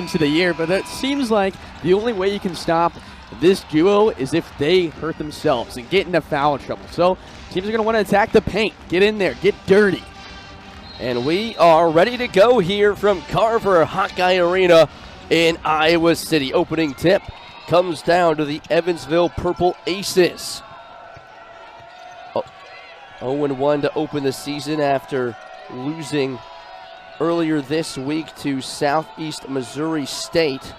into the year, but it seems like the only way you can stop this duo is if they hurt themselves and get into foul trouble. So teams are going to want to attack the paint, get in there, get dirty. And we are ready to go here from Carver-Hawkeye Arena in Iowa City. Opening tip comes down to the Evansville Purple Aces. 0-1 to open the season after losing earlier this week to Southeast Missouri State.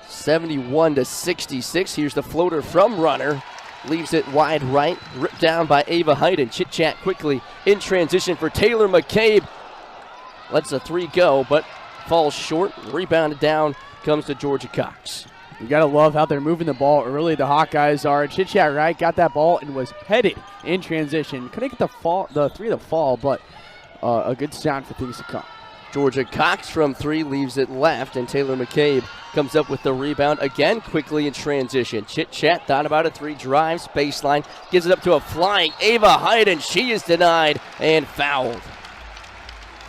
71-66. Here's the floater from Runner. Leaves it wide right. Ripped down by Ava Hayden. Chit-chat quickly in transition for Taylor McCabe. Lets a three go, but falls short. Rebounded down comes to Georgia Cox. You got to love how they're moving the ball early. The Hawkeyes are. Chit-chat right, got that ball and was headed in transition. Couldn't get the three to fall, but a good sound for things to come. Georgia Cox from three leaves it left, and Taylor McCabe comes up with the rebound again quickly in transition. Chit-chat thought about a three, drives, baseline, gives it up to a flying Ava Hayden. She is denied and fouled.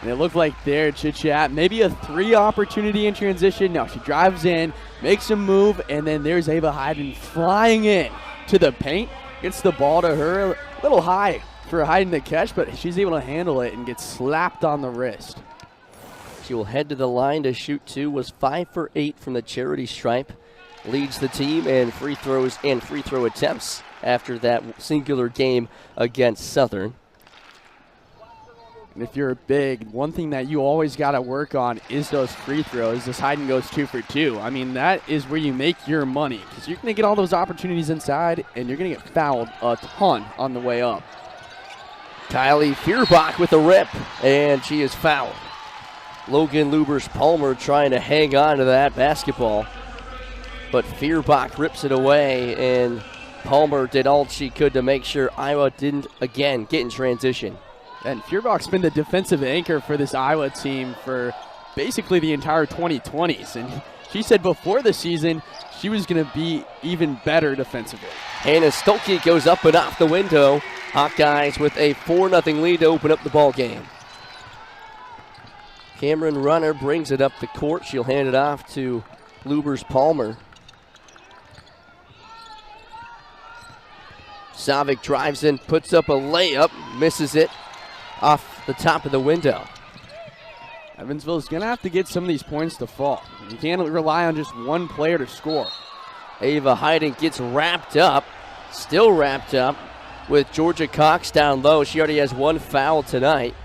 And it looked like there, Chit-chat, maybe a three opportunity in transition. No, she drives in, makes a move, and then there's Ava Hayden flying in to the paint. Gets the ball to her, a little high for Hayden to catch, but she's able to handle it and gets slapped on the wrist. She will head to the line to shoot two. Was 5 for 8 from the charity stripe. Leads the team in free throws and free throw attempts after that singular game against Southern. And if you're big, one thing that you always got to work on is those free throws. This Hayden goes 2 for 2. I mean, that is where you make your money because you're going to get all those opportunities inside, and you're going to get fouled a ton on the way up. Kylie Feuerbach with a rip, and she is fouled. Logan Lubers-Palmer trying to hang on to that basketball, but Feuerbach rips it away, and Palmer did all she could to make sure Iowa didn't, again, get in transition. And Feuerbach's been the defensive anchor for this Iowa team for basically the entire 2020s. And she said before the season she was going to be even better defensively. Hannah Stolke goes up and off the window. Hawkeyes with a 4-0 lead to open up the ball game. Cameron Runner brings it up the court. She'll hand it off to Lubers-Palmer. Savic drives in, puts up a layup, misses it off the top of the window. Evansville's going to have to get some of these points to fall. You can't rely on just one player to score. Ava Hayden gets wrapped up, still wrapped up, with Georgia Cox down low. She already has one foul tonight.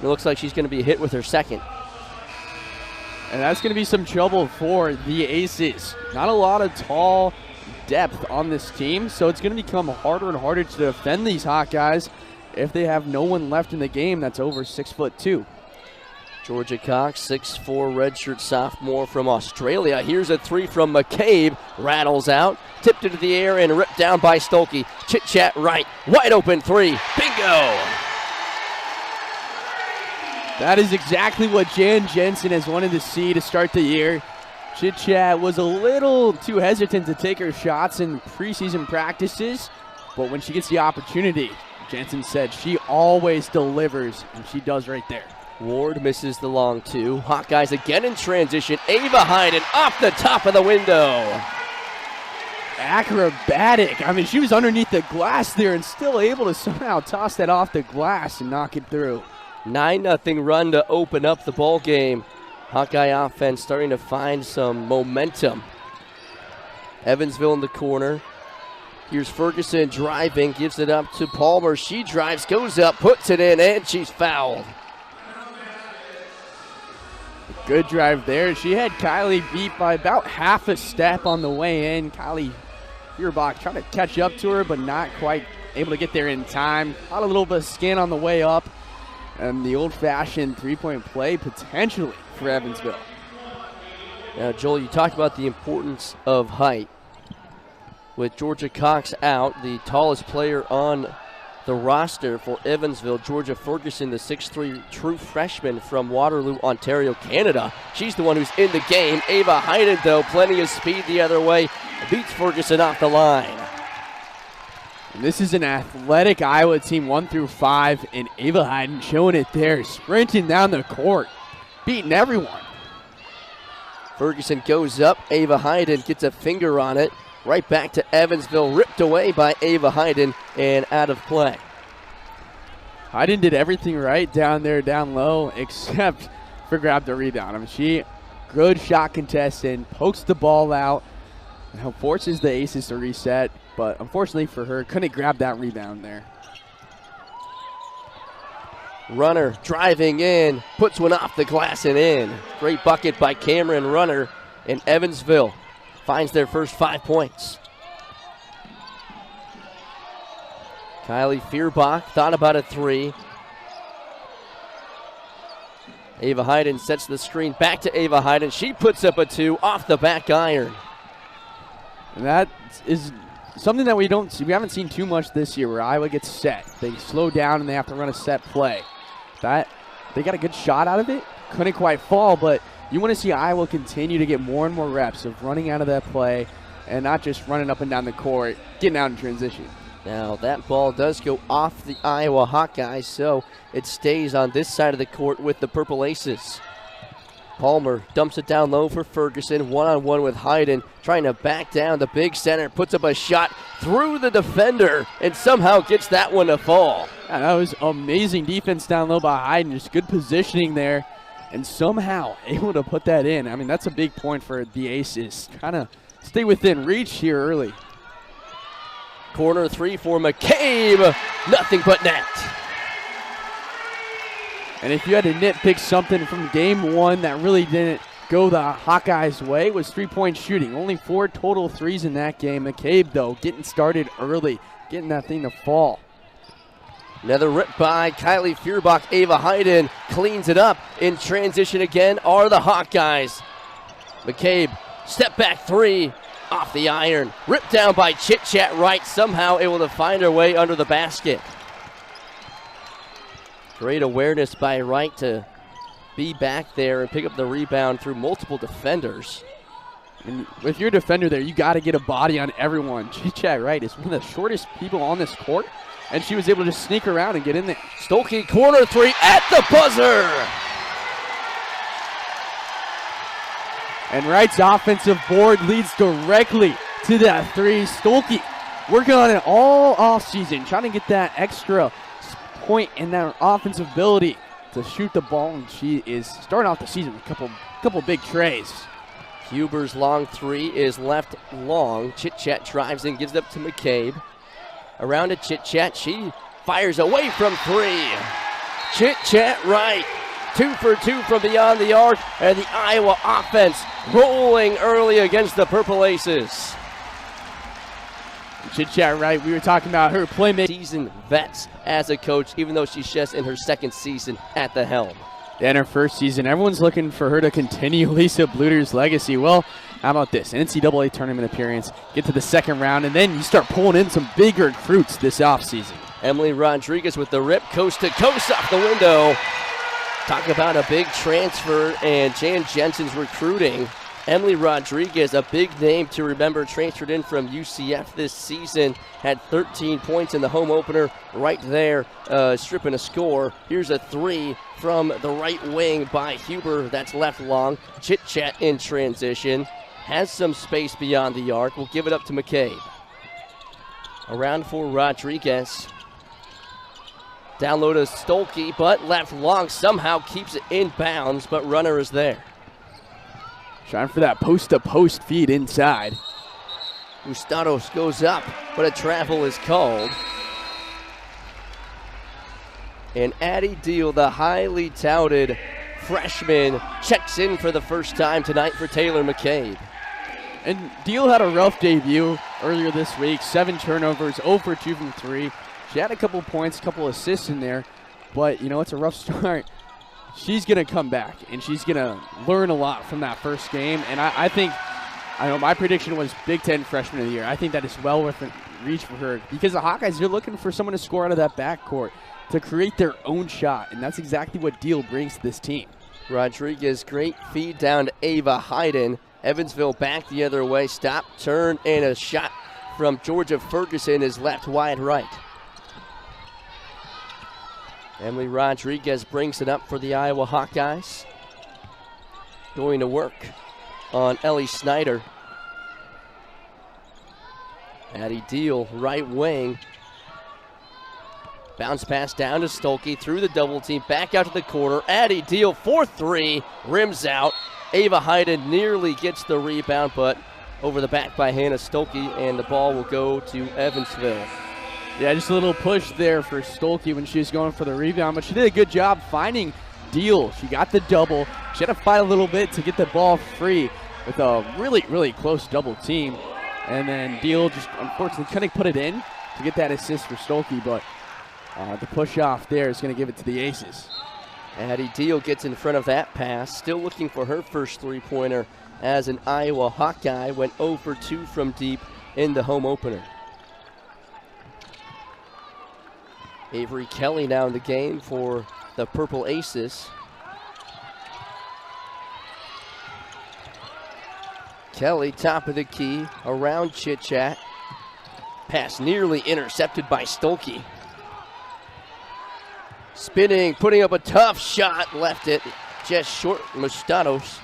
It looks like she's going to be hit with her second. And that's going to be some trouble for the Aces. Not a lot of tall depth on this team, so it's going to become harder and harder to defend these Hawkeyes if they have no one left in the game that's over 6'2". Georgia Cox, 6'4", redshirt sophomore from Australia. Here's a three from McCabe. Rattles out, tipped into the air, and ripped down by Stolke. Chit-chat right, wide open three. Bingo! That is exactly what Jan Jensen has wanted to see to start the year. Chit-chat was a little too hesitant to take her shots in preseason practices, but when she gets the opportunity, Jensen said she always delivers, and she does right there. Ward misses the long two. Hawkeyes again in transition. Ava Hayden off the top of the window. Acrobatic. I mean, she was underneath the glass there and still able to somehow toss that off the glass and knock it through. 9-0 run to open up the ball game. Hawkeye offense starting to find some momentum. Evansville in the corner. Here's Ferguson driving, gives it up to Palmer. She drives, goes up, puts it in, and she's fouled. Good drive there. She had Kylie beat by about half a step on the way in. Kylie Feuerbach trying to catch up to her, but not quite able to get there in time. Got a little bit of skin on the way up. And the old-fashioned three-point play potentially for Evansville. Now, Joel, you talked about the importance of height. With Georgia Cox out, the tallest player on the roster for Evansville, Georgia Ferguson, the 6'3" true freshman from Waterloo, Ontario, Canada. She's the one who's in the game. Ava Hayden, though, plenty of speed the other way, beats Ferguson off the line. And this is an athletic Iowa team 1 through 5, and Ava Hayden showing it there, sprinting down the court, beating everyone. Ferguson goes up. Ava Hayden gets a finger on it. Right back to Evansville, ripped away by Ava Hayden and out of play. Hayden did everything right down there, down low, except for grab the rebound. I mean, she, good shot contestant, pokes the ball out, and forces the Aces to reset, but unfortunately for her, couldn't grab that rebound there. Runner driving in, puts one off the glass and in. Great bucket by Cameron Runner, and Evansville finds their first 5 points. Kylie Fierbach thought about a three. Ava Hayden sets the screen back to Ava Hayden. She puts up a two off the back iron. And that is something that we haven't seen too much this year, where Iowa gets set. They slow down and they have to run a set play. They got a good shot out of it. Couldn't quite fall, but you want to see Iowa continue to get more and more reps of running out of that play and not just running up and down the court, getting out in transition. Now that ball does go off the Iowa Hawkeyes, so it stays on this side of the court with the Purple Aces. Palmer dumps it down low for Ferguson, one-on-one with Hayden, trying to back down. The big center puts up a shot through the defender and somehow gets that one to fall. Yeah, that was amazing defense down low by Hayden, just good positioning there, and somehow able to put that in. I mean, that's a big point for the Aces. Trying to stay within reach here early. Corner three for McCabe, nothing but net. And if you had to nitpick something from game one that really didn't go the Hawkeyes' way, it was three-point shooting. Only 4 total threes in that game. McCabe, though, getting started early, getting that thing to fall. Another rip by Kylie Fierbach. Ava Hayden cleans it up. In transition again are the Hawkeyes. McCabe, step back three, off the iron. Ripped down by Chit Chat Wright, somehow able to find her way under the basket. Great awareness by Wright to be back there and pick up the rebound through multiple defenders. And with your defender there, you got to get a body on everyone. Chit Chat Wright is one of the shortest people on this court, and she was able to sneak around and get in there. Stolke, corner three at the buzzer. And Wright's offensive board leads directly to that three. Stolke working on it all offseason, trying to get that extra point in that offensive ability to shoot the ball, and she is starting off the season with a couple big trays. Huber's long three is left long. Chit Chat drives in, gives it up to McCabe. Around to Chit Chat, she fires away from three. Chit Chat Wright, 2 for 2 from beyond the arc, and the Iowa offense rolling early against the Purple Aces. Chit Chat Wright, we were talking about her playmaking. Seasoned vets as a coach, even though she's just in her second season at the helm. In her first season, everyone's looking for her to continue Lisa Bluter's legacy. Well, how about this? An NCAA tournament appearance, get to the second round, and then you start pulling in some big recruits this offseason. Emily Rodriguez with the rip, coast to coast off the window. Talk about a big transfer and Jan Jensen's recruiting. Emily Rodriguez, a big name to remember, transferred in from UCF this season, had 13 points in the home opener right there, stripping a score. Here's a three from the right wing by Huber, that's left long. Chit Chat in transition, has some space beyond the arc, will give it up to McCabe. Around for Rodriguez. Down low to Stolke, but left long, somehow keeps it in bounds, but runner is there. Trying for that post-to-post feed inside. Gustados goes up, but a travel is called. And Addie Deal, the highly touted freshman, checks in for the first time tonight for Taylor McCabe. And Deal had a rough debut earlier this week. 7 turnovers, 0 for 2 from 3. She had a couple points, couple assists in there, but you know, it's a rough start. She's going to come back, and she's going to learn a lot from that first game. And I know my prediction was Big Ten Freshman of the Year. I think that is well within reach for her because the Hawkeyes, you're looking for someone to score out of that backcourt to create their own shot, and that's exactly what Deal brings to this team. Rodriguez, great feed down to Ava Hayden. Evansville back the other way. Stop, turn, and a shot from Georgia Ferguson is left wide right. Emily Rodriguez brings it up for the Iowa Hawkeyes. Going to work. on Ellie Snyder. Addie Deal, right wing. Bounce pass down to Stolke, through the double team, back out to the corner. Addie Deal, 4-3, rims out. Ava Hayden nearly gets the rebound, but over the back by Hannah Stolke, and the ball will go to Evansville. Yeah, just a little push there for Stolke when she was going for the rebound, but she did a good job finding Deal. She got the double. She had to fight a little bit to get the ball free with a really, really close double team. And then Deal just unfortunately couldn't put it in to get that assist for Stolke, but the push off there is going to give it to the Aces. Addie Deal gets in front of that pass, still looking for her first three-pointer as an Iowa Hawkeye went 0 for 2 from deep in the home opener. Avery Kelly now in the game for the Purple Aces. Kelly, top of the key, around Chit Chat. Pass nearly intercepted by Stolke. Spinning, putting up a tough shot, left it just short. Mustados.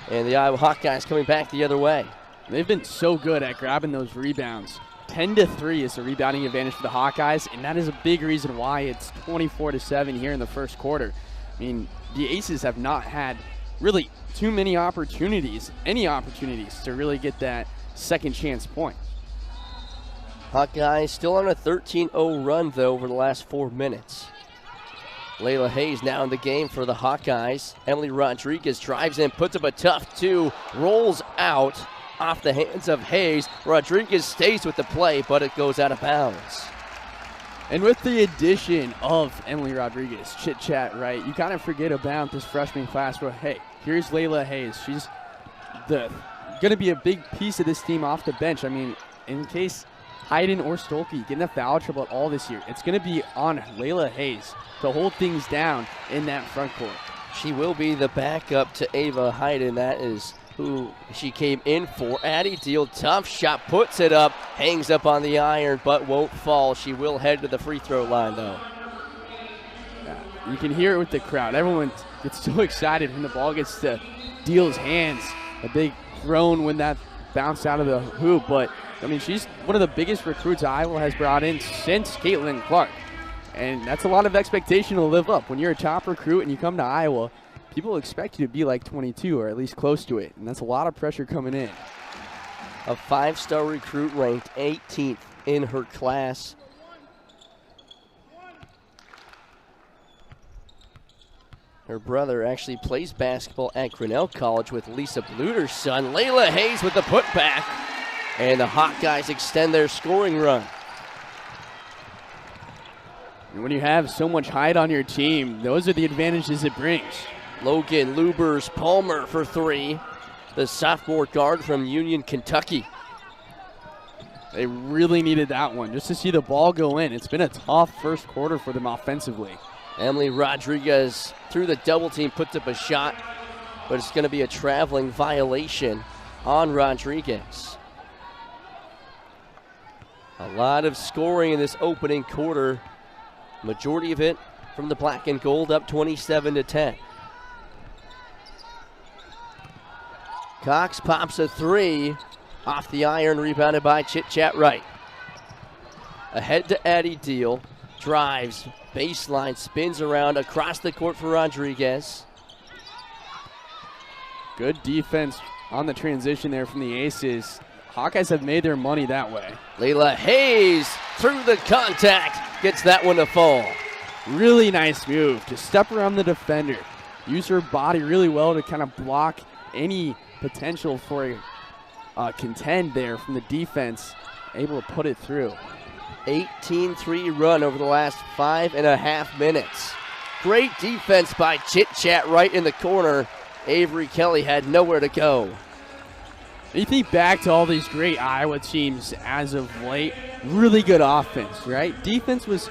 And the Iowa Hawkeyes coming back the other way. They've been so good at grabbing those rebounds. 10-3 is the rebounding advantage for the Hawkeyes, and that is a big reason why it's 24-7 here in the first quarter. I mean, the Aces have not had really too many opportunities, to really get that second chance point. Hawkeyes still on a 13-0 run, though, over the last 4 minutes. Layla Hayes now in the game for the Hawkeyes. Emily Rodriguez drives in, puts up a tough two, rolls out off the hands of Hayes. Rodriguez stays with the play, but it goes out of bounds. And with the addition of Emily Rodriguez, Chit Chat, right, you kind of forget about this freshman class where, hey, here's Layla Hayes. She's going to be a big piece of this team off the bench. I mean, in case Hayden or Stolke get in a foul trouble at all this year, it's going to be on Layla Hayes to hold things down in that front court. She will be the backup to Ava Hayden. That is who she came in for. Addie Deal, tough shot, puts it up, hangs up on the iron, but won't fall. She will head to the free throw line, though. Yeah, you can hear it with the crowd. Everyone gets so excited when the ball gets to Deal's hands. A big groan when that bounced out of the hoop, but I mean, she's one of the biggest recruits Iowa has brought in since Caitlin Clark. And that's a lot of expectation to live up. When you're a top recruit and you come to Iowa, people expect you to be like 22 or at least close to it. And that's a lot of pressure coming in. A 5-star recruit ranked 18th in her class. Her brother actually plays basketball at Grinnell College with Lisa Bluter's son. Layla Hayes with the putback. And the Hawkeyes extend their scoring run. And when you have so much height on your team, those are the advantages it brings. Logan Lubers Palmer for three. The sophomore guard from Union, Kentucky. They really needed that one just to see the ball go in. It's been a tough first quarter for them offensively. Emily Rodriguez through the double team puts up a shot, but it's going to be a traveling violation on Rodriguez. A lot of scoring in this opening quarter. Majority of it from the black and gold, up 27-10. Cox pops a three off the iron, rebounded by Chit Chat Wright. Ahead to Addie Deal, drives, baseline, spins around across the court for Rodriguez. Good defense on the transition there from the Aces. Hawkeyes have made their money that way. Layla Hayes through the contact, gets that one to fall. Really nice move to step around the defender. Use her body really well to kind of block any potential for a contend there from the defense. Able to put it through. 18-3 run over the last 5.5 minutes. Great defense by Chit Chat right in the corner. Avery Kelly had nowhere to go. You think back to all these great Iowa teams as of late, really good offense, right? Defense was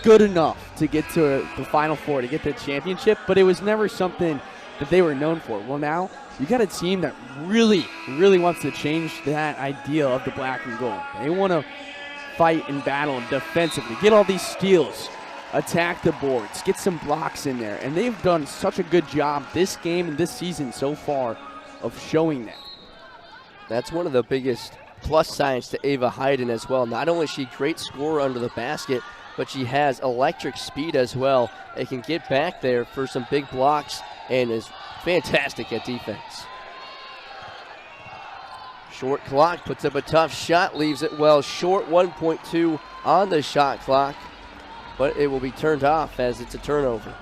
good enough to get to the Final Four, to get the championship, but it was never something that they were known for. Well, now you got a team that really, really wants to change that idea of the black and gold. They want to fight and battle defensively, get all these steals, attack the boards, get some blocks in there, and they've done such a good job this game and this season so far of showing that. That's one of the biggest plus signs to Ava Hayden as well. Not only is she a great scorer under the basket, but she has electric speed as well. It can get back there for some big blocks and is fantastic at defense. Short clock, puts up a tough shot, leaves it well short. 1.2 on the shot clock, but it will be turned off as it's a turnover.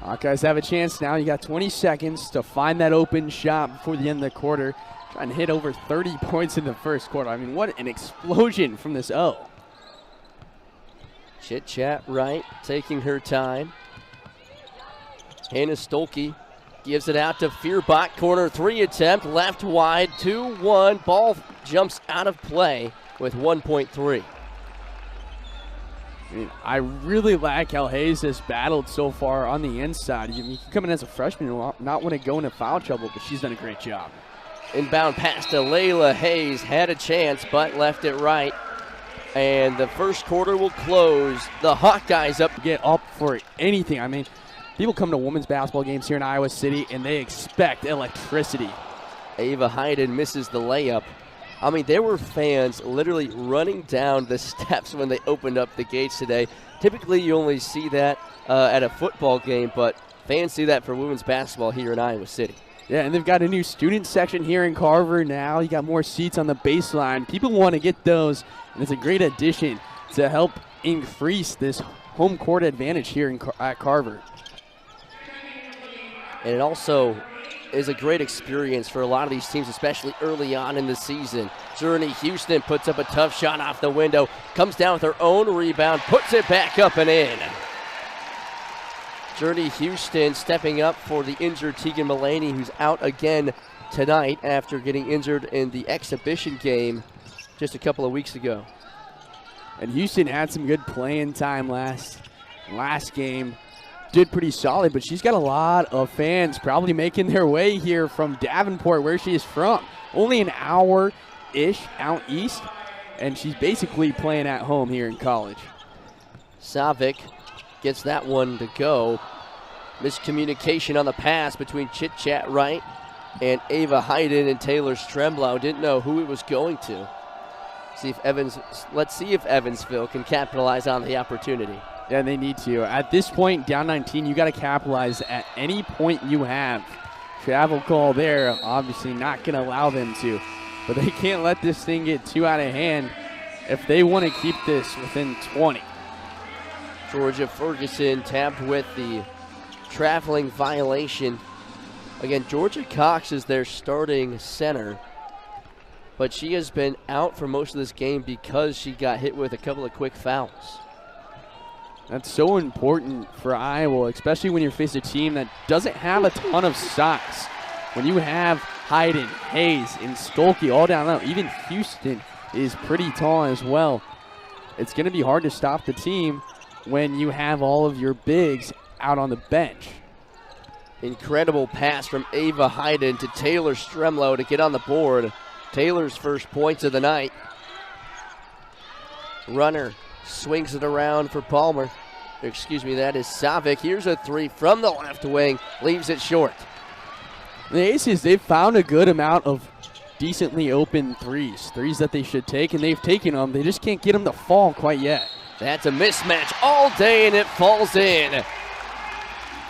Hawkeyes have a chance now. You got 20 seconds to find that open shot before the end of the quarter. Trying to hit over 30 points in the first quarter. I mean, what an explosion from this O. Chit Chat right, taking her time. Hannah Stolke gives it out to Fierbach, corner three attempt, left wide, 2-1. Ball jumps out of play with 1.3. I really like how Hayes has battled so far on the inside. You can come in as a freshman and not want to go into foul trouble, but she's done a great job. Inbound pass to Layla Hayes, had a chance, but left it right. And the first quarter will close. The Hawkeyes up. Get up for anything. I mean, people come to women's basketball games here in Iowa City, and they expect electricity. Ava Hayden misses the layup. I mean, there were fans literally running down the steps when they opened up the gates today. Typically, you only see that at a football game, but fans see that for women's basketball here in Iowa City. Yeah, and they've got a new student section here in Carver now. You got more seats on the baseline. People want to get those, and it's a great addition to help increase this home court advantage here at Carver. And it also is a great experience for a lot of these teams, especially early on in the season. Journey Houston puts up a tough shot off the window, comes down with her own rebound, puts it back up and in. Journey Houston stepping up for the injured Tegan Mullaney, who's out again tonight after getting injured in the exhibition game just a couple of weeks ago. And Houston had some good playing time last game. Did pretty solid, but she's got a lot of fans probably making their way here from Davenport, where she is from. Only an hour-ish out east, and she's basically playing at home here in college. Savic gets that one to go. Miscommunication on the pass between Chit Chat Wright and Ava Hayden and Taylor Stremblau. Didn't know who it was going to. Let's see if Evansville can capitalize on the opportunity. Yeah, they need to. At this point, down 19, you got to capitalize at any point you have. Travel call there, obviously not going to allow them to. But they can't let this thing get too out of hand if they want to keep this within 20. Georgia Ferguson tapped with the traveling violation. Again, Georgia Cox is their starting center, but she has been out for most of this game because she got hit with a couple of quick fouls. That's so important for Iowa, especially when you're facing a team that doesn't have a ton of size. When you have Hayden, Hayes, and Stolke all down low, even Houston is pretty tall as well. It's going to be hard to stop the team when you have all of your bigs out on the bench. Incredible pass from Ava Hayden to Taylor Stremblau to get on the board. Taylor's first points of the night. Runner swings it around for Palmer. That is Savic. Here's a three from the left wing, leaves it short. The Aces, they've found a good amount of decently open threes that they should take, and they've taken them. They just can't get them to fall quite yet. That's a mismatch all day, and it falls in.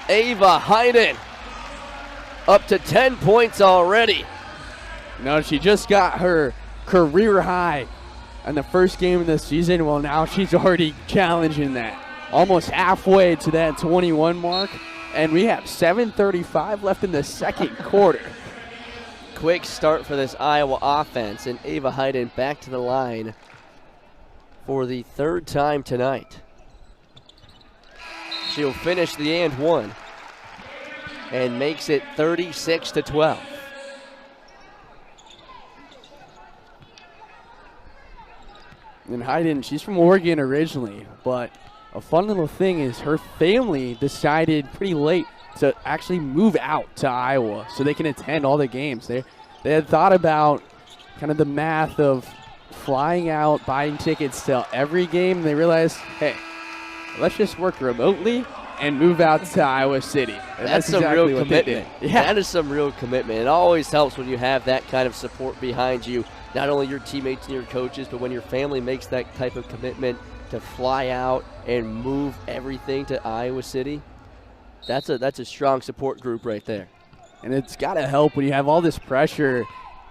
Ava Hayden up to 10 points already. No, she just got her career high in the first game of the season. Well, now she's already challenging that. Almost halfway to that 21 mark, and we have 7:35 left in the second quarter. Quick start for this Iowa offense, and Ava Hayden back to the line for the third time tonight. She'll finish the and one and makes it 36-12. And Hayden, she's from Oregon originally, but a fun little thing is her family decided pretty late to actually move out to Iowa so they can attend all the games. They had thought about kind of the math of flying out, buying tickets to every game. They realized, hey, let's just work remotely and move out to Iowa City. That's some exactly real what they commitment. did. Yeah. That is some real commitment. It always helps when you have that kind of support behind you, not only your teammates and your coaches, but when your family makes that type of commitment to fly out and move everything to Iowa City. That's a strong support group right there. And it's got to help when you have all this pressure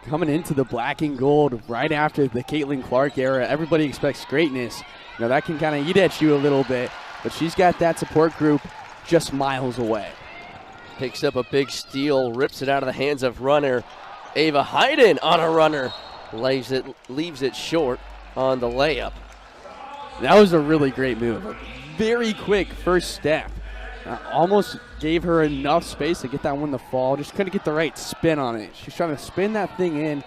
coming into the black and gold right after the Caitlin Clark era. Everybody expects greatness. That can kind of eat at you a little bit, but she's got that support group just miles away. Picks up a big steal, rips it out of the hands of runner Ava Hayden on a runner. Leaves it short on the layup. That was a really great move. A very quick first step. Almost gave her enough space to get that one to fall. Just couldn't get the right spin on it. She's trying to spin that thing in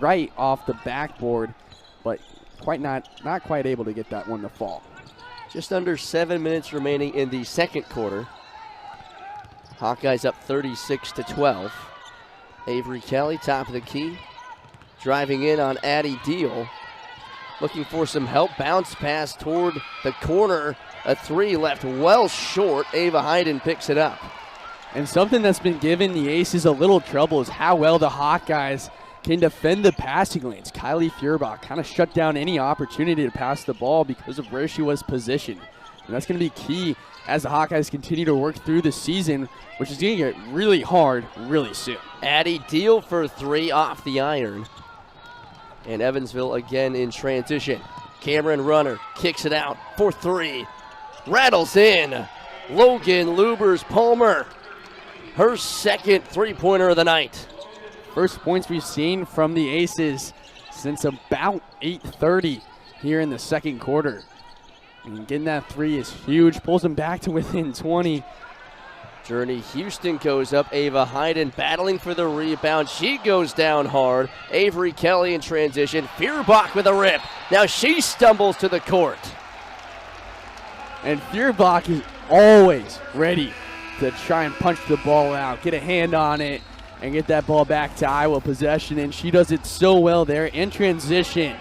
right off the backboard, but not quite able to get that one to fall. Just under 7 minutes remaining in the second quarter. Hawkeyes up 36-12. Avery Kelly, top of the key. Driving in on Addie Deal. Looking for some help. Bounce pass toward the corner. A three left well short. Ava Hayden picks it up. And something that's been giving the Aces a little trouble is how well the Hawkeyes can defend the passing lanes. Kylie Feuerbach kind of shut down any opportunity to pass the ball because of where she was positioned. And that's going to be key as the Hawkeyes continue to work through the season, which is going to get really hard really soon. Addie Deal for three off the iron. And Evansville again in transition. Cameron Runner kicks it out for three. Rattles in. Logan Lubers Palmer. Her second three-pointer of the night. First points we've seen from the Aces since about 8:30 here in the second quarter. And getting that three is huge. Pulls them back to within 20. Journey Houston goes up. Ava Hayden battling for the rebound. She goes down hard. Avery Kelly in transition. Feuerbach with a rip. Now she stumbles to the court. And Feuerbach is always ready to try and punch the ball out, get a hand on it, and get that ball back to Iowa possession. And she does it so well there in transition.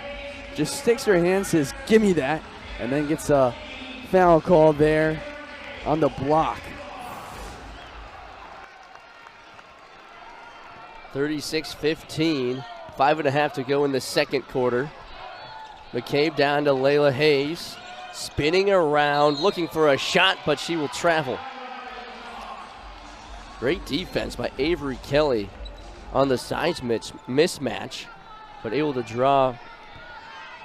Just sticks her hand, says, give me that, and then gets a foul call there on the block. 36-15, 5.5 to go in the second quarter. McCabe down to Layla Hayes, spinning around, looking for a shot, but she will travel. Great defense by Avery Kelly on the size mismatch, but able to draw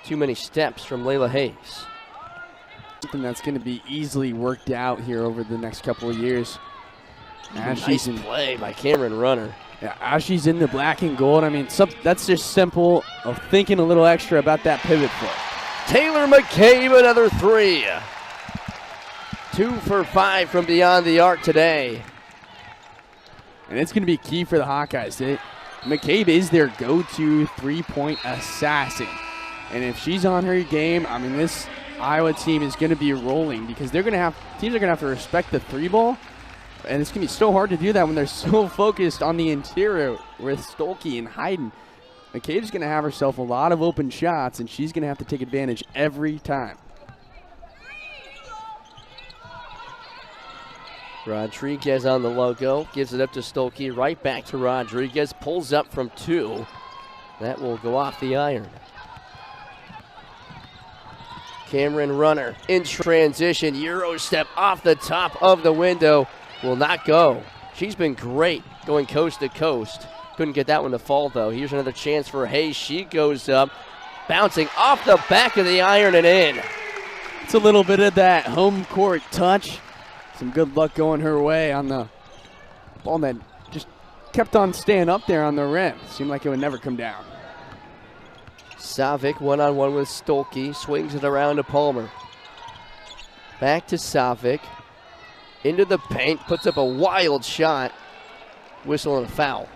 too many steps from Layla Hayes. Something that's going to be easily worked out here over the next couple of years. Nice play by Cameron Runner. Yeah, as she's in the black and gold, I mean, that's just simple of thinking a little extra about that pivot foot. Taylor McCabe, another three. 2 for 5 from beyond the arc today. And it's going to be key for the Hawkeyes. McCabe is their go-to three-point assassin. And if she's on her game, I mean, this Iowa team is going to be rolling because teams are going to have to respect the three ball. And it's going to be so hard to do that when they're so focused on the interior with Stolke and Hayden. McCabe's going to have herself a lot of open shots, and she's going to have to take advantage every time. Rodriguez on the logo, gives it up to Stolke, right back to Rodriguez, pulls up from 2. That will go off the iron. Cameron Runner in transition, Euro step off the top of the window. Will not go. She's been great going coast to coast. Couldn't get that one to fall, though. Here's another chance for Hayes. She goes up, bouncing off the back of the iron and in. It's a little bit of that home court touch. Some good luck going her way on the ball that just kept on staying up there on the rim. Seemed like it would never come down. Savic one-on-one with Stolke. Swings it around to Palmer. Back to Savic. Into the paint, puts up a wild shot. Whistle and a foul.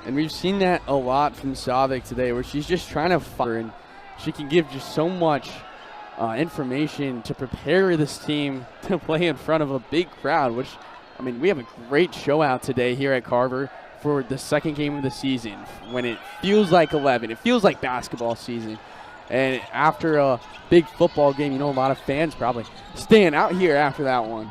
And we've seen that a lot from Savic today, where she's just trying to fire, and she can give just so much information to prepare this team to play in front of a big crowd, which, I mean, we have a great show out today here at Carver for the second game of the season when it feels like 11. It feels like basketball season. And after a big football game, a lot of fans probably staying out here after that one.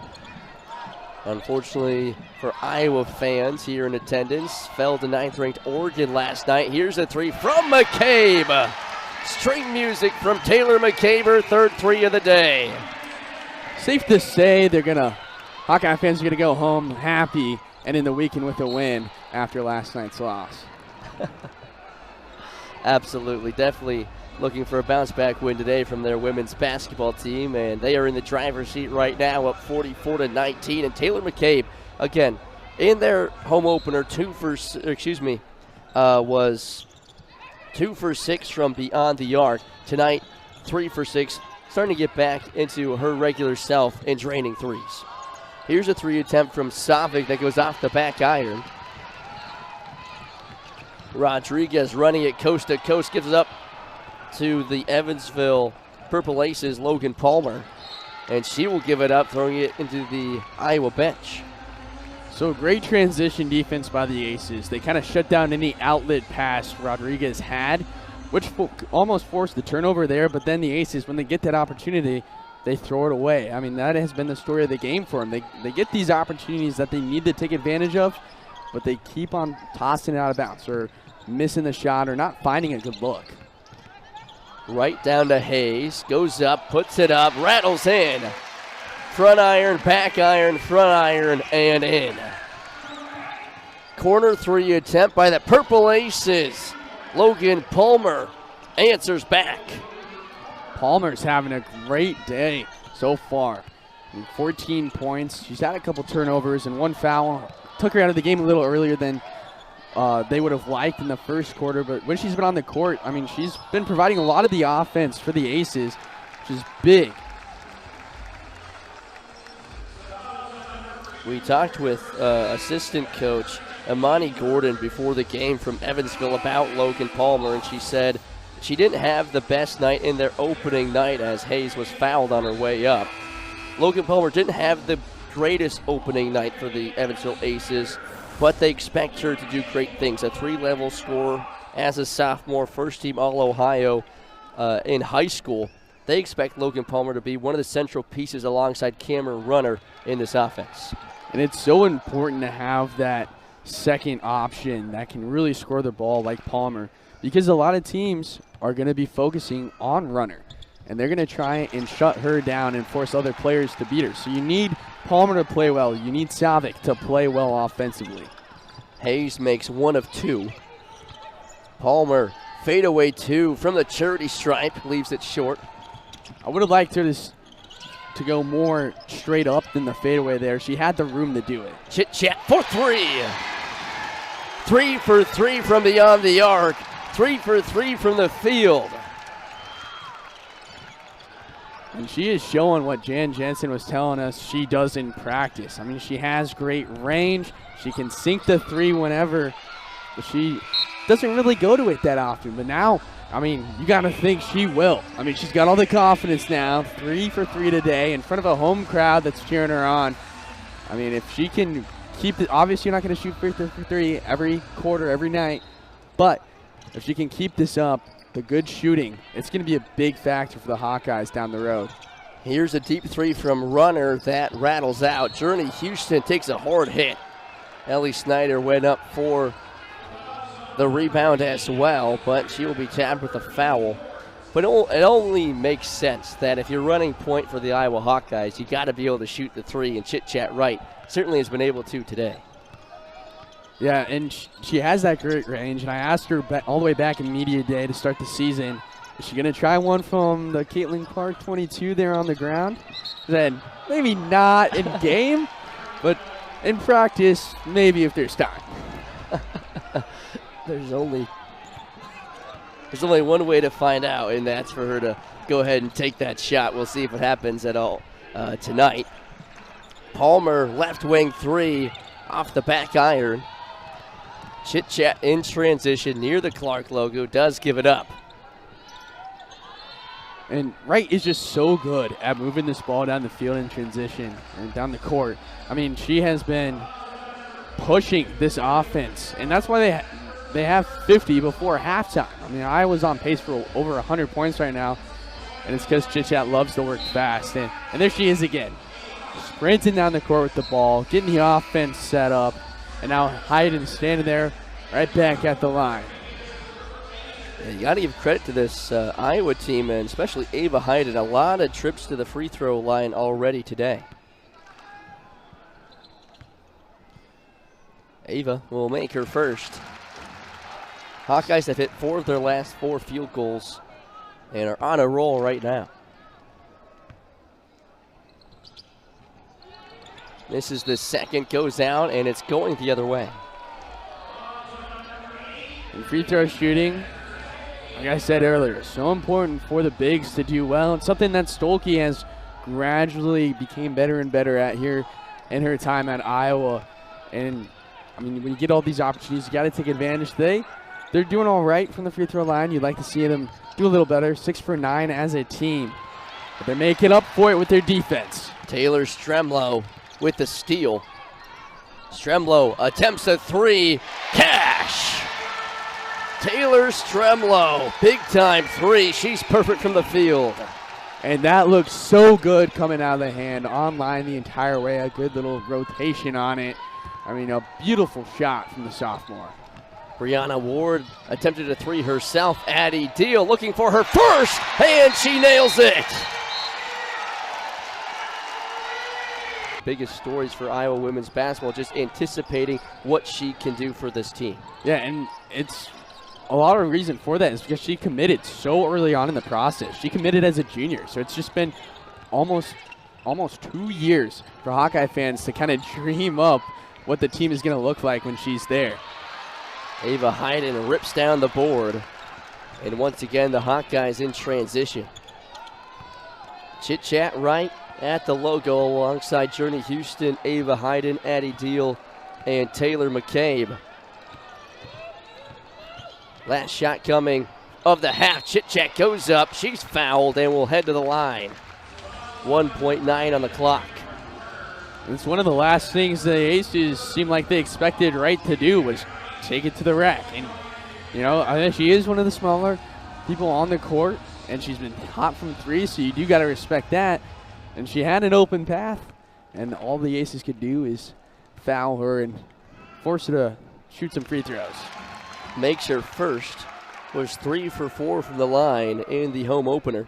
Unfortunately for Iowa fans here in attendance, fell to 9th-ranked Oregon last night. Here's a three from McCabe. String music from Taylor McCabe, her third three of the day. Safe to say Hawkeye fans are going to go home happy and in the weekend with a win after last night's loss. Absolutely, definitely looking for a bounce-back win today from their women's basketball team, and they are in the driver's seat right now, up 44-19. And Taylor McCabe, again, in their home opener, was 2 for 6 from beyond the arc. Tonight, 3 for 6, starting to get back into her regular self and draining threes. Here's a three attempt from Savic that goes off the back iron. Rodriguez running it coast to coast, gives it up to the Evansville Purple Aces, Logan Palmer. And she will give it up, throwing it into the Iowa bench. So great transition defense by the Aces. They kind of shut down any outlet pass Rodriguez had, which almost forced the turnover there. But then the Aces, when they get that opportunity, they throw it away. I mean, that has been the story of the game for them. They get these opportunities that they need to take advantage of, but they keep on tossing it out of bounds or missing the shot or not finding a good look. Right down to Hayes, goes up, puts it up, rattles in. Front iron, back iron, front iron, and in. Corner three attempt by the Purple Aces. Logan Palmer answers back. Palmer's having a great day so far. 14 points. She's had a couple turnovers and one foul. Took her out of the game a little earlier than they would have liked in the first quarter, but when she's been on the court, I mean, she's been providing a lot of the offense for the Aces, which is big. We talked with assistant coach Imani Gordon before the game from Evansville about Logan Palmer, and she said she didn't have the best night in their opening night as Hayes was fouled on her way up. Logan Palmer didn't have the greatest opening night for the Evansville Aces, but they expect her to do great things. A 3-level scorer as a sophomore, first-team All-Ohio in high school. They expect Logan Palmer to be one of the central pieces alongside Cameron Runner in this offense. And it's so important to have that second option that can really score the ball like Palmer, because a lot of teams are going to be focusing on Runner, and they're going to try and shut her down and force other players to beat her. So you need Palmer to play well. You need Savic to play well offensively. Hayes makes 1 of 2. Palmer, fadeaway 2 from the charity stripe, leaves it short. I would have liked her to go more straight up than the fadeaway there. She had the room to do it. Chit-chat for 3. 3 for 3 from beyond the arc. 3 for 3 from the field. And she is showing what Jan Jensen was telling us she does in practice. I mean, she has great range. She can sink the three whenever, but she doesn't really go to it that often. But now, I mean, you got to think she will. I mean, she's got all the confidence now. 3 for 3 today in front of a home crowd that's cheering her on. I mean, if she can keep it, obviously you're not going to shoot for 3 every quarter, every night. But if she can keep this up, the good shooting, it's going to be a big factor for the Hawkeyes down the road. Here's a deep 3 from Runner that rattles out. Journey Houston takes a hard hit. Ellie Snyder went up for the rebound as well, but she will be tapped with a foul. But it only makes sense that if you're running point for the Iowa Hawkeyes, you got to be able to shoot the 3, and Chit-Chat Wright certainly has been able to today. Yeah, and she has that great range, and I asked her all the way back in media day to start the season, is she going to try one from the Caitlin Clark 22 there on the ground? Then maybe not in game, but in practice, maybe if there's time. There's only one way to find out, and that's for her to go ahead and take that shot. We'll see if it happens at all tonight. Palmer, left wing 3 off the back iron. Chit-Chat in transition near the Clark logo, does give it up. And Wright is just so good at moving this ball down the field in transition and down the court. I mean, she has been pushing this offense, and that's why they have 50 before halftime. I mean, Iowa's on pace for over 100 points right now, and it's because Chit-Chat loves to work fast. And there she is again, sprinting down the court with the ball, getting the offense set up, and now Hayden standing there right back at the line. Yeah, you got to give credit to this Iowa team, and especially Ava Hayden. A lot of trips to the free throw line already today. Ava will make her first. Hawkeyes have hit 4 of their last 4 field goals and are on a roll right now. This is the second, goes out, and it's going the other way. And free throw shooting, like I said earlier, so important for the bigs to do well. It's something that Stolke has gradually became better and better at here in her time at Iowa. And I mean, when you get all these opportunities, you got to take advantage. They're doing all right from the free throw line. You'd like to see them do a little better. 6 for 9 as a team. But they're making up for it with their defense. Taylor Stremlow with the steal. Stremlow attempts a 3. Cash! Taylor Stremlow, big time 3. She's perfect from the field. And that looks so good coming out of the hand. Online the entire way. A good little rotation on it. I mean, a beautiful shot from the sophomore. Brianna Ward attempted a 3 herself. Addie Deal looking for her first, and she nails it. Biggest stories for Iowa women's basketball, just anticipating what she can do for this team. Yeah, and it's a lot of reason for that is because she committed so early on in the process. She committed as a junior, so it's just been almost 2 years for Hawkeye fans to kind of dream up what the team is going to look like when she's there. Ava Hayden rips down the board. And once again, the Hawkeyes in transition. Chit-Chat right at the logo alongside Journey Houston, Ava Hayden, Addie Deal, and Taylor McCabe. Last shot coming of the half. Chit-Chat goes up. She's fouled and will head to the line. 1.9 on the clock. It's one of the last things the Aces seemed like they expected Wright to do was take it to the rack. And, you know, I think she is one of the smaller people on the court, and she's been hot from 3, so you do got to respect that. And she had an open path, and all the Aces could do is foul her and force her to shoot some free throws. Makes her first, was 3 for 4 from the line in the home opener.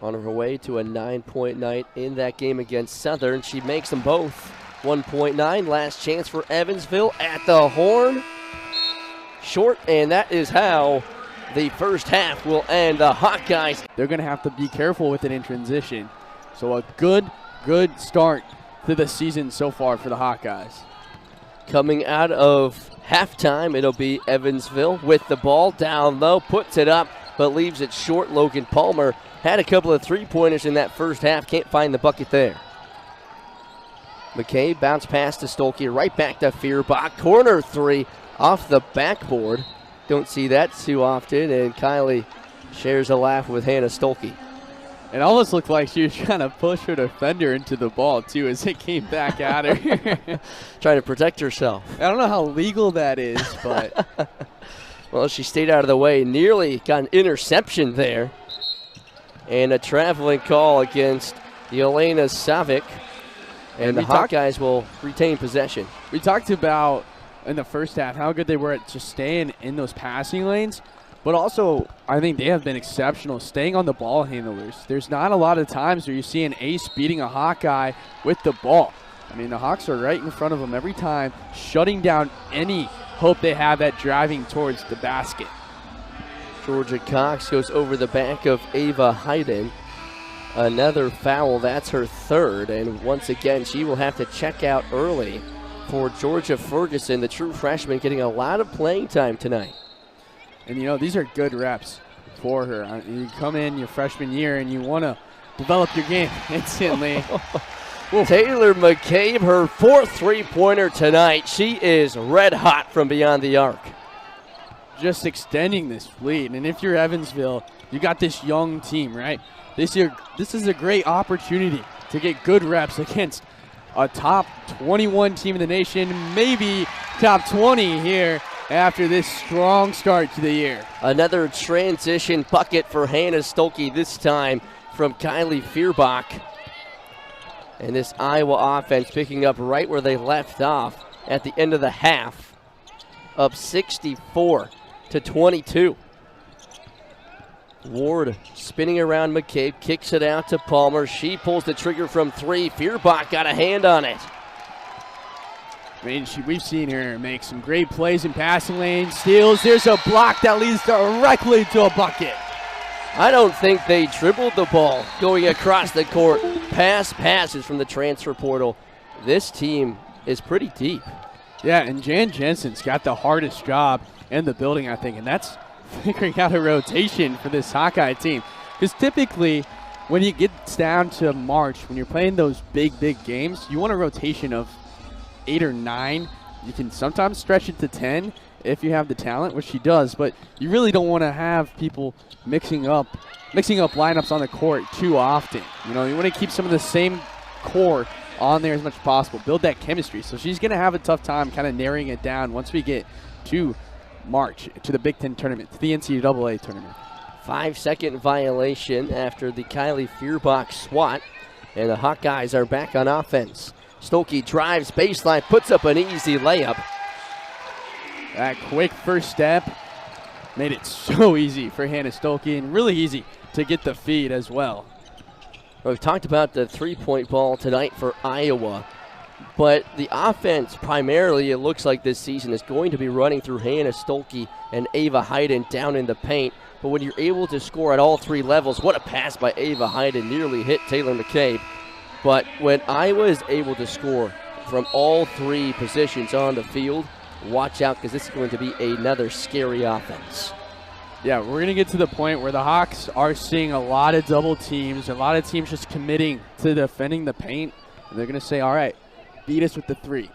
On her way to a 9-point night in that game against Southern. She makes them both. 1.9, last chance for Evansville at the horn. Short, and that is how the first half will end. The Hawkeyes. They're going to have to be careful with it in transition. So a good start to the season so far for the Hawkeyes. Coming out of halftime, it'll be Evansville with the ball down low, puts it up, but leaves it short. Logan Palmer had a couple of three-pointers in that first half. Can't find the bucket there. McCabe bounce pass to Stolke. Right back to Feuerbach. Corner 3 off the backboard. Don't see that too often. And Kylie shares a laugh with Hannah Stolke. It almost looked like she was trying to push her defender into the ball, too, as it came back at her. Trying to protect herself. I don't know how legal that is, but... Well, she stayed out of the way. Nearly got an interception there. And a traveling call against Yelena Savic. And the Hawkeyes will retain possession. We talked about in the first half how good they were at just staying in those passing lanes. But also, I think they have been exceptional staying on the ball handlers. There's not a lot of times where you see an ace beating a Hawkeye with the ball. I mean, the Hawks are right in front of them every time, shutting down any hope they have at driving towards the basket. Georgia Cox goes over the back of Ava Hayden. Another foul, that's her third. And once again, she will have to check out early for Georgia Ferguson, the true freshman, getting a lot of playing time tonight. And, you know, these are good reps for her. You come in your freshman year and you want to develop your game instantly. Taylor McCabe, her fourth three-pointer tonight. She is red hot from beyond the arc. Just extending this lead. And if you're Evansville, you got this young team, right? This is a great opportunity to get good reps against a top 21 team in the nation, maybe top 20 here after this strong start to the year. Another transition bucket for Hannah Stolke, this time from Kylie Fierbach. And this Iowa offense picking up right where they left off at the end of the half, up 64-22. Ward spinning around McCabe, kicks it out to Palmer. She pulls the trigger from 3. Fierbach got a hand on it. I mean, we've seen her make some great plays in passing lane, steals. There's a block that leads directly to a bucket. I don't think they dribbled the ball going across the court. Passes from the transfer portal. This team is pretty deep. Yeah, and Jan Jensen's got the hardest job in the building, I think, and that's figuring out a rotation for this Hawkeye team. Because typically, when you get down to March, when you're playing those big games, you want a rotation of 8 or 9. You can sometimes stretch it to 10 if you have the talent, which she does, but you really don't want to have people mixing up lineups on the court too often. You know, you want to keep some of the same core on there as much as possible, build that chemistry. So she's going to have a tough time kind of narrowing it down once we get to March, to the Big Ten tournament, to the NCAA tournament. 5-second violation after the Kylie Fierbach swat, and the Hawkeyes are back on offense. Stolke drives baseline, puts up an easy layup. That quick first step made it so easy for Hannah Stolke, and really easy to get the feed as well. We've talked about the three-point ball tonight for Iowa, but the offense primarily, it looks like this season, is going to be running through Hannah Stolke and Ava Hayden down in the paint. But when you're able to score at all 3 levels, what a pass by Ava Hayden, nearly hit Taylor McCabe. But when Iowa is able to score from all 3 positions on the field, watch out, because this is going to be another scary offense. Yeah, we're going to get to the point where the Hawks are seeing a lot of double teams, a lot of teams just committing to defending the paint, and they're going to say, all right, beat us with the 3.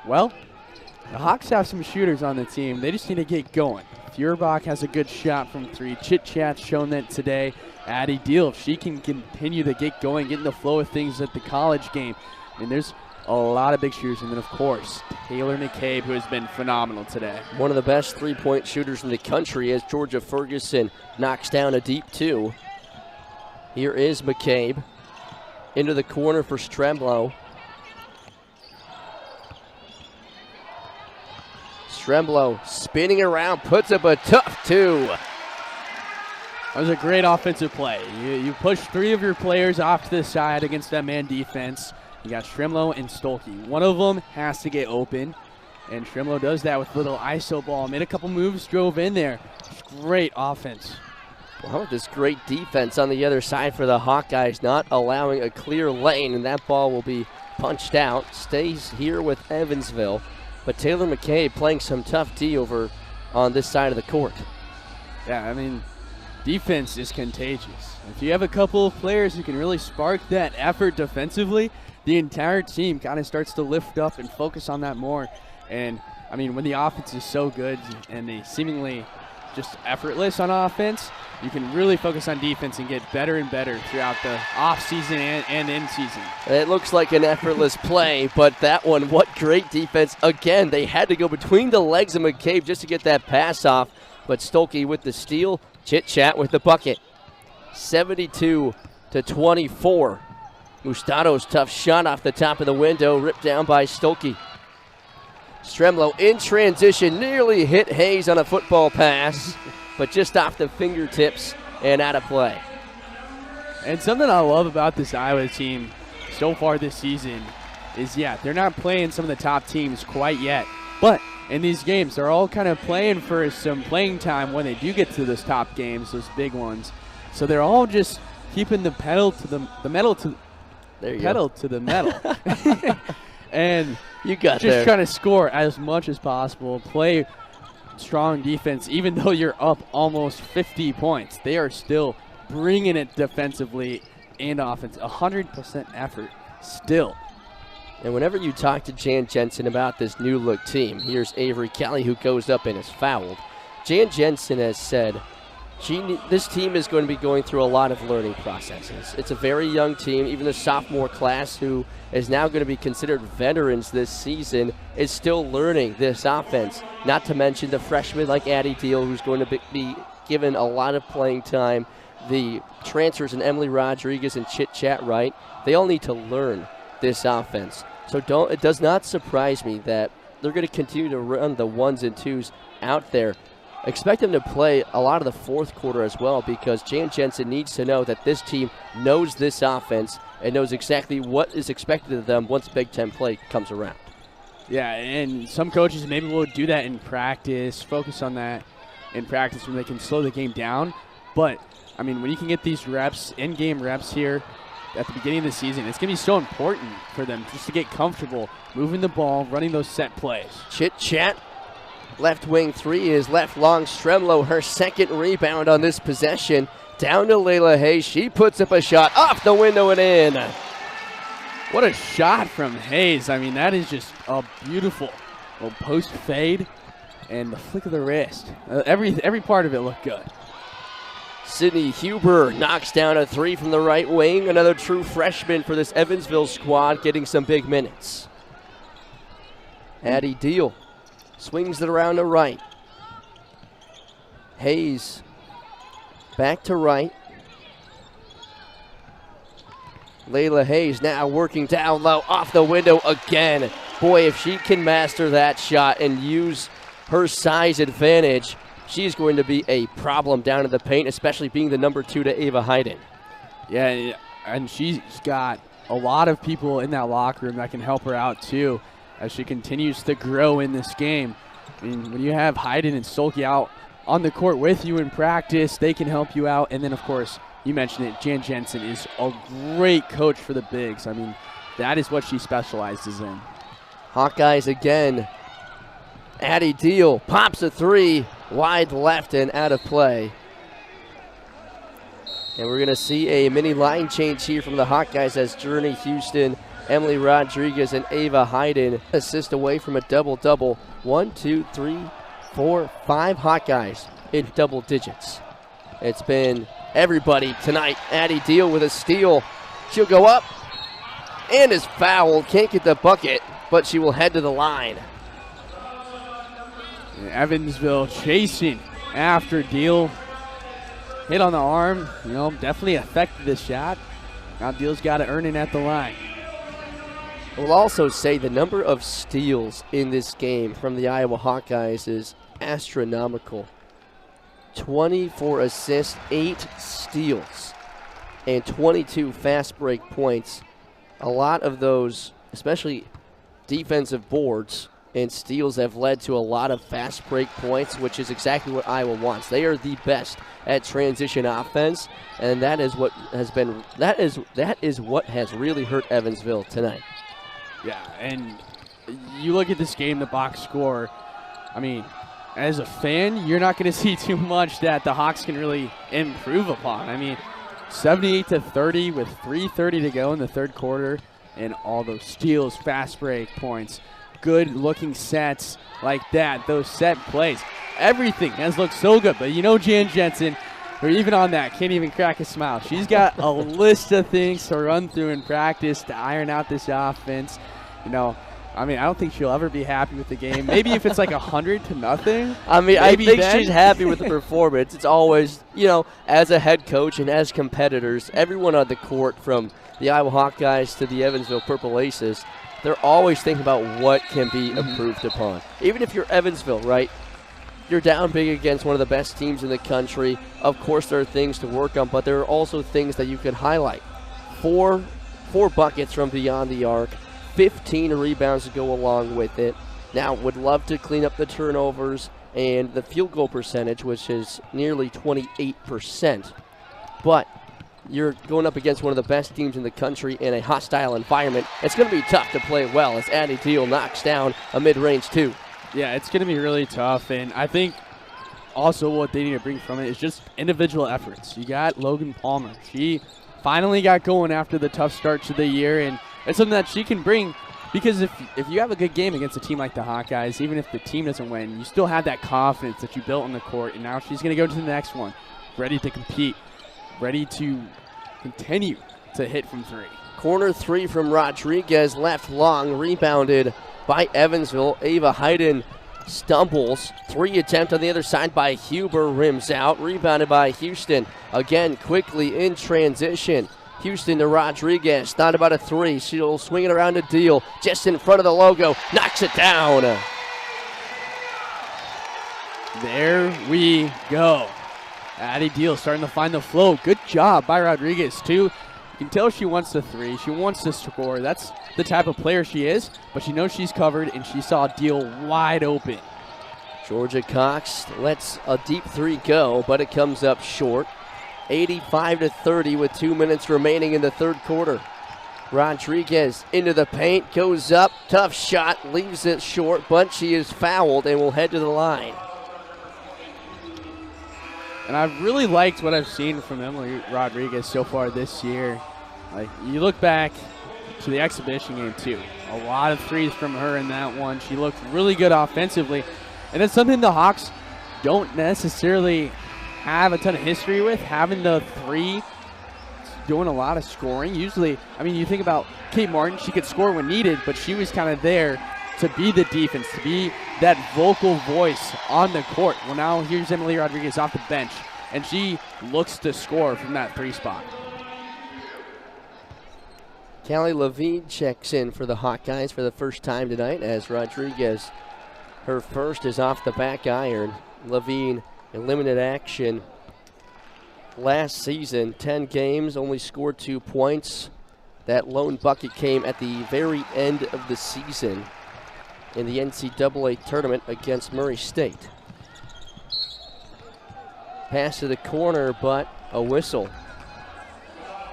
Well, the Hawks have some shooters on the team. They just need to get going. Fierbach has a good shot from 3. Chit Chat's shown that today. Addie Deal, if she can continue to get going, get in the flow of things at the college game. I mean, there's a lot of big shooters. And then, of course, Taylor McCabe, who has been phenomenal today. One of the best three-point shooters in the country as Georgia Ferguson knocks down a deep 2. Here is McCabe. Into the corner for Stremblow. Stremblow spinning around, puts up a tough 2. That was a great offensive play. You push 3 of your players off to the side against that man defense. You got Stremblow and Stolke. One of them has to get open, and Stremblow does that with a little ISO ball. Made a couple moves, drove in there. Great offense. Well, this great defense on the other side for the Hawkeyes, not allowing a clear lane, and that ball will be punched out. Stays here with Evansville, but Taylor McCabe playing some tough D over on this side of the court. Yeah, I mean, defense is contagious. If you have a couple of players who can really spark that effort defensively, the entire team kind of starts to lift up and focus on that more. And, I mean, when the offense is so good and they seemingly just effortless on offense, you can really focus on defense and get better and better throughout the offseason and in season. It looks like an effortless play, but that one, what great defense. Again, they had to go between the legs of McCabe just to get that pass off, but Stolke with the steal, Chit Chat with the bucket. 72-24. Mustato's tough shot off the top of the window, ripped down by Stolke. Stremblow in transition, nearly hit Hayes on a football pass, but just off the fingertips and out of play. And something I love about this Iowa team so far this season is, yeah, they're not playing some of the top teams quite yet, but in these games, they're all kind of playing for some playing time when they do get to those top games, those big ones. So they're all just keeping the pedal to the metal to the metal. And you got just trying to score as much as possible, play strong defense. Even though you're up almost 50 points, they are still bringing it defensively and offense. 100% effort still. And whenever you talk to Jan Jensen about this new look team, here's Avery Kelly, who goes up and is fouled. Jan Jensen has said This team is going to be going through a lot of learning processes. It's a very young team. Even the sophomore class, who is now going to be considered veterans this season, is still learning this offense. Not to mention the freshmen like Addie Deal, who's going to be given a lot of playing time. The transfers in Emily Rodriguez and Chit Chat Wright, they all need to learn this offense. So it does not surprise me that they're going to continue to run the 1s and 2s out there. Expect them to play a lot of the fourth quarter as well, because Jan Jensen needs to know that this team knows this offense and knows exactly what is expected of them once Big Ten play comes around. Yeah, and some coaches maybe will do that in practice, focus on that in practice when they can slow the game down. But, I mean, when you can get these reps, in-game reps here at the beginning of the season, it's going to be so important for them just to get comfortable moving the ball, running those set plays. Chit Chat. Left wing three is left long. Stremlo, her second rebound on this possession. Down to Layla Hayes. She puts up a shot off the window and in. What a shot from Hayes. I mean, that is just a beautiful little post fade and the flick of the wrist. Every part of it looked good. Sydney Huber knocks down a three from the right wing. Another true freshman for this Evansville squad, getting some big minutes. Addie Deal swings it around to right. Hayes back to right. Layla Hayes now working down low, off the window again. Boy, if she can master that shot and use her size advantage, she's going to be a problem down in the paint, especially being the number 2 to Ava Hayden. Yeah, and she's got a lot of people in that locker room that can help her out too as she continues to grow in this game. I mean, when you have Hayden and Solke out on the court with you in practice, they can help you out. And then, of course, you mentioned it, Jan Jensen is a great coach for the bigs. I mean, that is what she specializes in. Hawkeyes again. Addie Deal pops a three, wide left and out of play. And we're going to see a mini line change here from the Hawkeyes as Journey Houston, Emily Rodriguez, and Ava Hayden assist away from a double-double. 1, 2, 3, 4, 5 Hawkeyes in double digits. It's been everybody tonight. Addie Deal with a steal. She'll go up and is fouled. Can't get the bucket, but she will head to the line. Evansville chasing after Deal. Hit on the arm, definitely affected the shot. Now Deal's got to earn it at the line. We'll also say the number of steals in this game from the Iowa Hawkeyes is astronomical. 24 assists, 8 steals, and 22 fast break points. A lot of those, especially defensive boards and steals, have led to a lot of fast break points, which is exactly what Iowa wants. They are the best at transition offense, and that is what has really hurt Evansville tonight. Yeah, and you look at this game, the box score, I mean, as a fan, you're not going to see too much that the Hawks can really improve upon. I mean, 78-30 with 3:30 to go in the third quarter, and all those steals, fast break points, good-looking sets like that, those set plays. Everything has looked so good, but Jan Jensen, or even on that, can't even crack a smile. She's got a list of things to run through in practice to iron out this offense. I don't think she'll ever be happy with the game. Maybe if it's like 100-0. I think she's happy with the performance. It's always, as a head coach and as competitors, everyone on the court, from the Iowa Hawkeyes to the Evansville Purple Aces, they're always thinking about what can be improved upon. Even if you're Evansville, right? You're down big against one of the best teams in the country. Of course, there are things to work on, but there are also things that you can highlight. Four buckets from beyond the arc, 15 rebounds to go along with it. Now, would love to clean up the turnovers and the field goal percentage, which is nearly 28%. But you're going up against one of the best teams in the country in a hostile environment. It's going to be tough to play well as Addie Deal knocks down a mid-range two. Yeah, it's going to be really tough, and I think also what they need to bring from it is just individual efforts. You got Logan Palmer. She finally got going after the tough start to the year, and it's something that she can bring, because if you have a good game against a team like the Hawkeyes, even if the team doesn't win, you still have that confidence that you built on the court, and now she's going to go to the next one. ready to compete, ready to continue to hit from three. Corner three from Rodriguez, left long, rebounded by Evansville. Ava Hayden stumbles. 3 attempt on the other side by Huber, rims out, rebounded by Houston. Again, quickly in transition. Houston to Rodriguez, thought about a 3. She'll swing it around to Deal, just in front of the logo, knocks it down. There we go. Addie Deal starting to find the flow. Good job by Rodriguez, too. You can tell she wants the 3. She wants to score. That's the type of player she is, but she knows she's covered, and she saw Deal wide open. Georgia Cox lets a deep 3 go, but it comes up short. 85-30 with 2 minutes remaining in the third quarter. Rodriguez into the paint, goes up, tough shot, leaves it short, but she is fouled and will head to the line. And I've really liked what I've seen from Emily Rodriguez so far this year. Like, you look back to the exhibition game too. A lot of threes from her in that one. She looked really good offensively. And it's something the Hawks don't necessarily have a ton of history with, having the 3, doing a lot of scoring. Usually, I mean, you think about Kate Martin, she could score when needed, but she was kind of there to be the defense, to be that vocal voice on the court. Well, now here's Emily Rodriguez off the bench, and she looks to score from that 3 spot. Callie Levine checks in for the Hawkeyes for the first time tonight as Rodriguez, her first is off the back iron. Levine in limited action last season, 10 games, only scored 2 points. That lone bucket came at the very end of the season in the NCAA tournament against Murray State. Pass to the corner, but a whistle.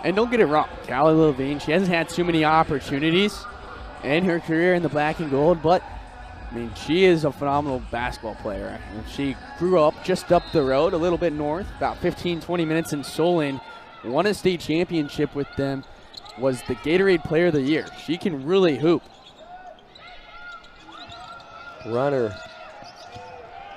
And don't get it wrong, Callie Levine, she hasn't had too many opportunities in her career in the black and gold, but I mean, she is a phenomenal basketball player. She grew up just up the road, a little bit north, about 15, 20 minutes in Solon, won a state championship with them, was the Gatorade Player of the Year. She can really hoop. Runner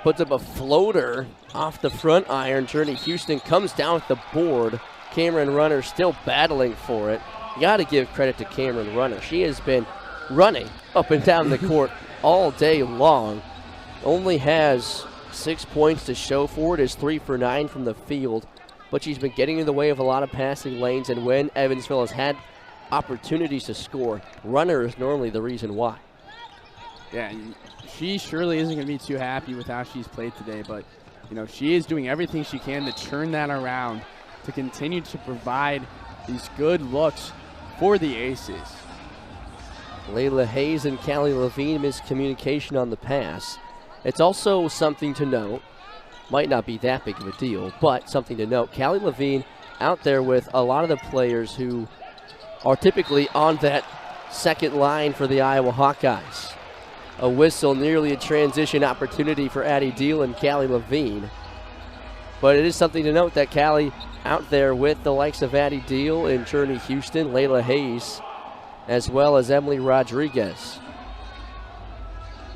puts up a floater off the front iron. Journey Houston comes down with the board. Cameron Runner still battling for it. You got to give credit to Cameron Runner. She has been running up and down the court all day long. Only has 6 points to show for it. Is 3 for 9 from the field. But she's been getting in the way of a lot of passing lanes, and when Evansville has had opportunities to score, Runner is normally the reason why. Yeah, she surely isn't going to be too happy with how she's played today, but you know, she is doing everything she can to turn that around, to continue to provide these good looks for the Aces. Layla Hayes and Callie Levine miscommunication on the pass. It's also something to note, might not be that big of a deal, but something to note. Callie Levine out there with a lot of the players who are typically on that second line for the Iowa Hawkeyes. A whistle, nearly a transition opportunity for Addie Deal and Callie Levine. But it is something to note that Callie out there with the likes of Addie Deal and Journey Houston, Layla Hayes, as well as Emily Rodriguez.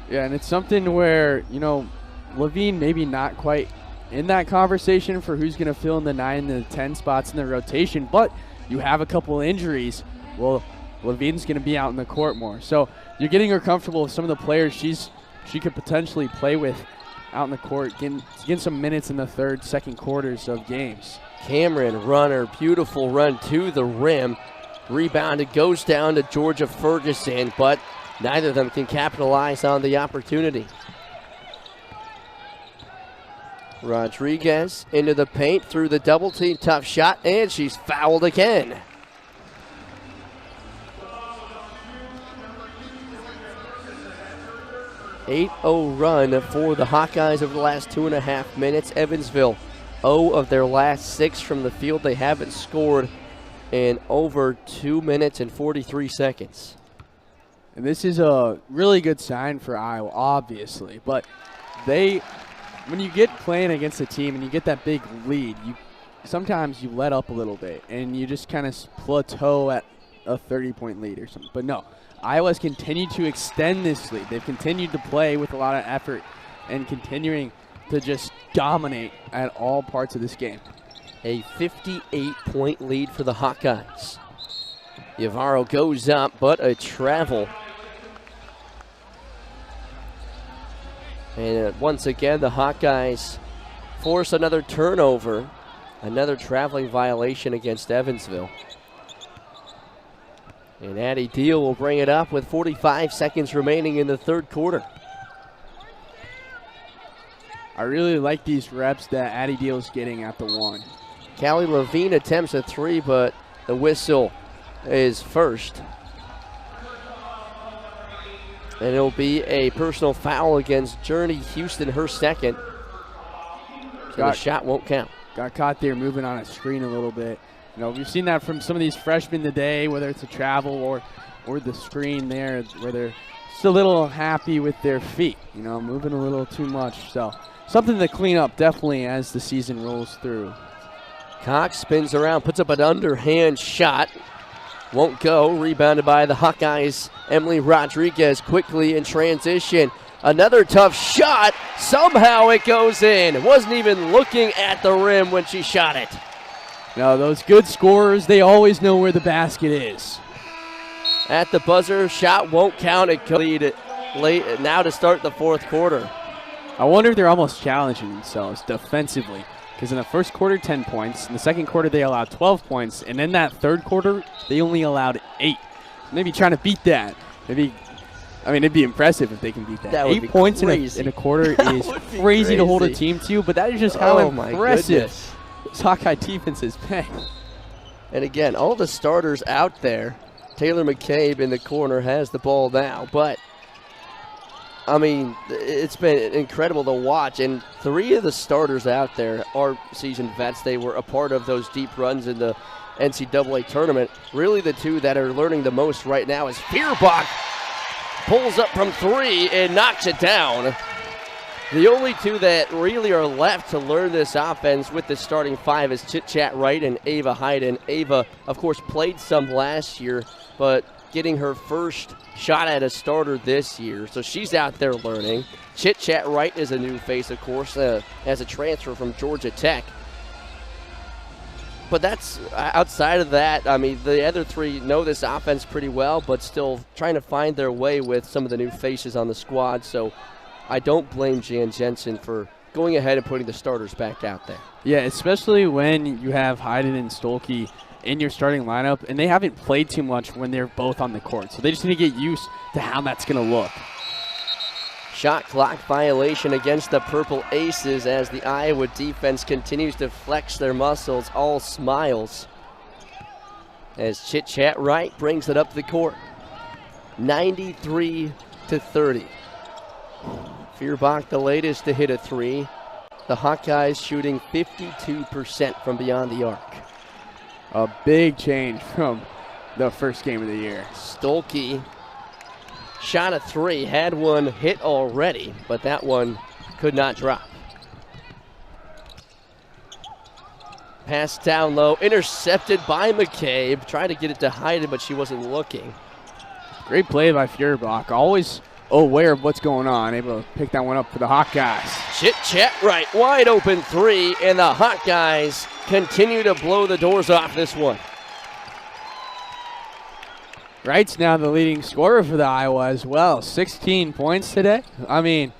Yeah, and it's something where, you know, Levine maybe not quite in that conversation for who's going to fill in the 9 and the 10 spots in the rotation, but you have a couple injuries. Well, Levine's going to be out in the court more. So you're getting her comfortable with some of the players she could potentially play with out in the court, getting some minutes in the third, second quarters of games. Cameron Runner, beautiful run to the rim. Rebounded, goes down to Georgia Ferguson, but neither of them can capitalize on the opportunity. Rodriguez into the paint, through the double team, tough shot, and she's fouled again. .80 run for the Hawkeyes over the last 2.5 minutes. Evansville 0 of their last 6 from the field. They haven't scored in over 2 minutes and 43 seconds. And this is a really good sign for Iowa, obviously. But when you get playing against a team and you get that big lead, sometimes you let up a little bit and you just kind of plateau at a 30-point lead or something. But no, Iowa's continued to extend this lead. They've continued to play with a lot of effort and continuing to just dominate at all parts of this game. A 58-point lead for the Hawkeyes. Yavaro goes up, but a travel. And once again, the Hawkeyes force another turnover. Another traveling violation against Evansville. And Addie Deal will bring it up with 45 seconds remaining in the third quarter. I really like these reps that Addie Deal's getting at the one. Callie Levine attempts a three, but the whistle is first. And it'll be a personal foul against Journey Houston, her second. So the shot won't count. Got caught there moving on a screen a little bit. You know, we've seen that from some of these freshmen today, whether it's a travel or the screen there, where they're just a little happy with their feet, you know, moving a little too much. So something to clean up definitely as the season rolls through. Cox spins around, puts up an underhand shot. Won't go. Rebounded by the Hawkeyes. Emily Rodriguez quickly in transition. Another tough shot. Somehow it goes in. Wasn't even looking at the rim when she shot it. Now, those good scorers, they always know where the basket is. At the buzzer, shot won't count. It could lead late now to start the fourth quarter. I wonder if they're almost challenging themselves defensively. Because in the first quarter, 10 points. In the second quarter, they allowed 12 points. And in that third quarter, they only allowed 8. Maybe trying to beat that. Maybe, I mean, it'd be impressive if they can beat that. That 8 points in a quarter is crazy to hold a team to, but that is just how impressive this Hawkeye defense has been. And again, all the starters out there. Taylor McCabe in the corner has the ball now, but I mean, it's been incredible to watch, and 3 of the starters out there are seasoned vets. They were a part of those deep runs in the NCAA tournament. Really the 2 that are learning the most right now is Feuerbach. Pulls up from 3 and knocks it down. The only 2 that really are left to learn this offense with the starting 5 is Chit Chat Wright and Ava Hayden. Ava, of course, played some last year, but getting her first shot at a starter this year. So she's out there learning. Chit Chat Wright is a new face, of course, as a transfer from Georgia Tech. But that's outside of that. I mean, the other 3 know this offense pretty well, but still trying to find their way with some of the new faces on the squad. So I don't blame Jan Jensen for going ahead and putting the starters back out there. Yeah, especially when you have Hayden and Stolke in your starting lineup, and they haven't played too much when they're both on the court. So they just need to get used to how that's going to look. Shot clock violation against the Purple Aces as the Iowa defense continues to flex their muscles, all smiles. As Chit Chat Wright brings it up the court. 93-30. Feuerbach the latest to hit a 3. The Hawkeyes shooting 52% from beyond the arc. A big change from the first game of the year. Stolke shot a 3, had one hit already, but that one could not drop. Pass down low, intercepted by McCabe. Tried to get it to Hayden, but she wasn't looking. Great play by Feuerbach. Always aware of what's going on. Able to pick that one up for the Hawkeyes. Chit Chat Right, wide open 3, and the Hawkeyes continue to blow the doors off this one. Wright's now the leading scorer for the Iowa as well. 16 points today. I mean,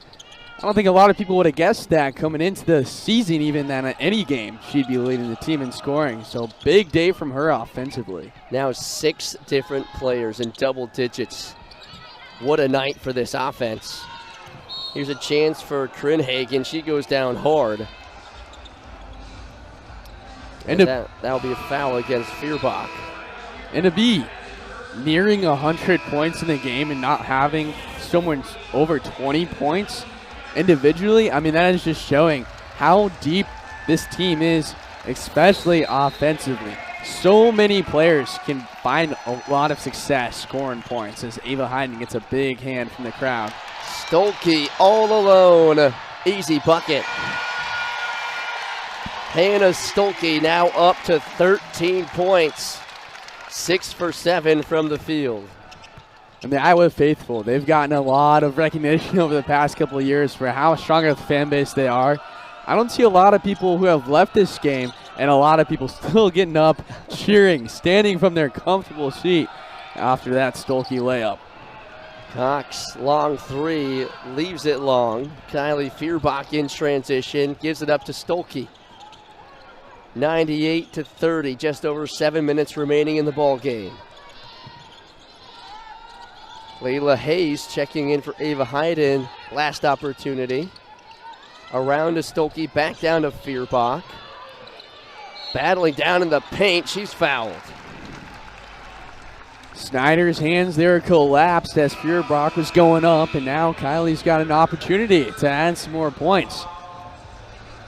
I don't think a lot of people would have guessed that coming into the season, even that at any game she'd be leading the team in scoring. So big day from her offensively. Now 6 different players in double digits. What a night for this offense. Here's a chance for Krinhagen. She goes down hard. And that'll be a foul against Feuerbach. And to be nearing 100 points in the game and not having someone over 20 points individually, I mean, that is just showing how deep this team is, especially offensively. So many players can find a lot of success scoring points as Ava Hayden gets a big hand from the crowd. Stolke all alone. Easy bucket. Hannah Stolke now up to 13 points. 6 for 7 from the field. And the Iowa faithful, they've gotten a lot of recognition over the past couple of years for how strong of a fan base they are. I don't see a lot of people who have left this game and a lot of people still getting up, cheering, standing from their comfortable seat after that Stolke layup. Cox, long three, leaves it long. Kylie Feuerbach in transition, gives it up to Stolke. 98-30, just over 7 minutes remaining in the ball game. Layla Hayes checking in for Ava Hayden, last opportunity. Around to Stolke, back down to Feuerbach. Battling down in the paint, she's fouled. Snyder's hands there collapsed as Feuerbach was going up, and now Kylie's got an opportunity to add some more points.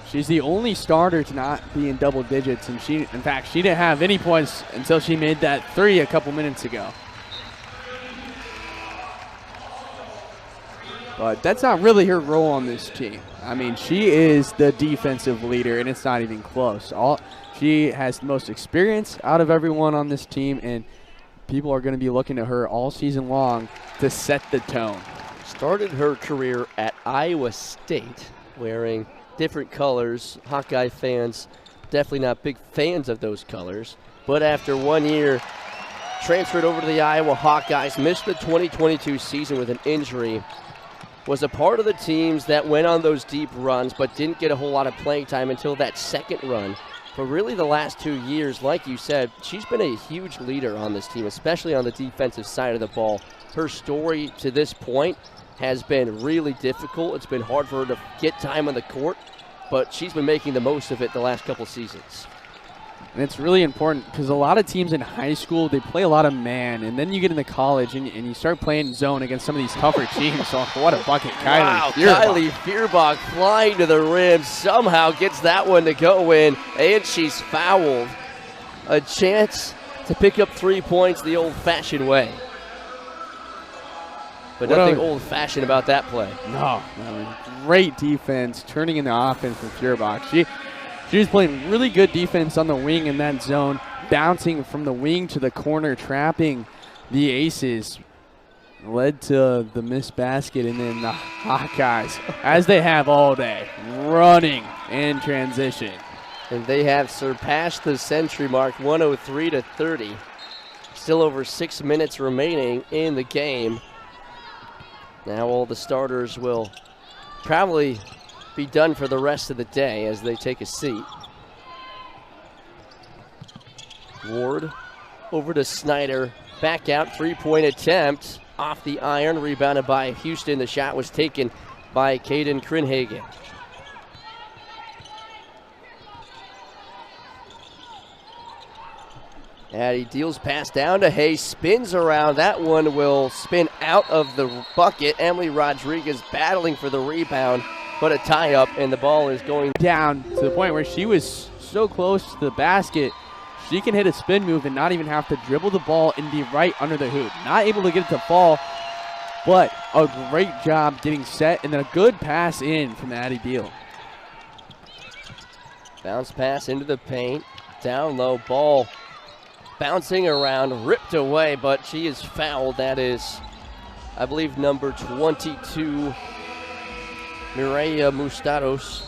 She's the only starter to not be in double digits, and in fact, she didn't have any points until she made that three a couple minutes ago. But that's not really her role on this team. I mean, she is the defensive leader, and it's not even close. She has the most experience out of everyone on this team, and people are going to be looking to her all season long to set the tone. Started her career at Iowa State wearing different colors. Hawkeye fans definitely not big fans of those colors. But after 1 year, transferred over to the Iowa Hawkeyes, missed the 2022 season with an injury. Was a part of the teams that went on those deep runs but didn't get a whole lot of playing time until that second run. But really the last 2 years, like you said, she's been a huge leader on this team, especially on the defensive side of the ball. Her story to this point has been really difficult. It's been hard for her to get time on the court, but she's been making the most of it the last couple seasons. And it's really important because a lot of teams in high school, they play a lot of man, and then you get into college and you start playing zone against some of these tougher teams. So what a bucket, Kylie. Wow, Feuerbach. Kylie Feuerbach flying to the rim, somehow gets that one to go in, and she's fouled. A chance to pick up 3 points the old-fashioned way. But nothing old-fashioned about that play. No, great defense, turning in the offense for Feuerbach. She was playing really good defense on the wing in that zone, bouncing from the wing to the corner, trapping the Aces. Led to the missed basket, and then the Hawkeyes, as they have all day, running in transition. And they have surpassed the century mark, 103-30. Still over 6 minutes remaining in the game. Now all the starters will probably be done for the rest of the day as they take a seat. Ward over to Snyder, back out, three-point attempt off the iron, rebounded by Houston. The shot was taken by Caden Krinhagen. Addie deals pass down to Hayes, spins around. That one will spin out of the bucket. Emily Rodriguez battling for the rebound, but a tie-up, and the ball is going down to the point where she was so close to the basket, she can hit a spin move and not even have to dribble the ball and be right under the hoop. Not able to get it to fall, but a great job getting set, and then a good pass in from Addie Deal. Bounce pass into the paint, down low, ball bouncing around, ripped away, but she is fouled. That is, I believe, number 22, Mireya Mustaros,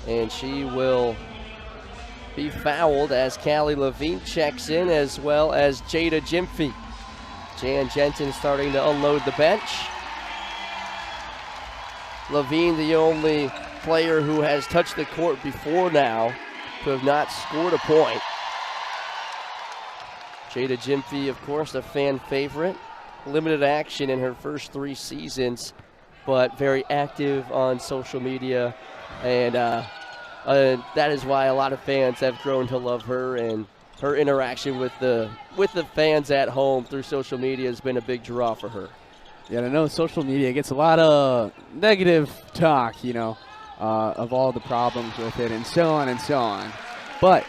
and she will be fouled as Callie Levine checks in, as well as Jada Jimphy. Jan Jensen starting to unload the bench. Levine, the only player who has touched the court before now to have not scored a point. Jada Jimphy, of course, a fan favorite. Limited action in her first 3 seasons, but very active on social media, and that is why a lot of fans have grown to love her, and her interaction with the fans at home through social media has been a big draw for her. Yeah, I know social media gets a lot of negative talk, of all the problems with it and so on and so on. But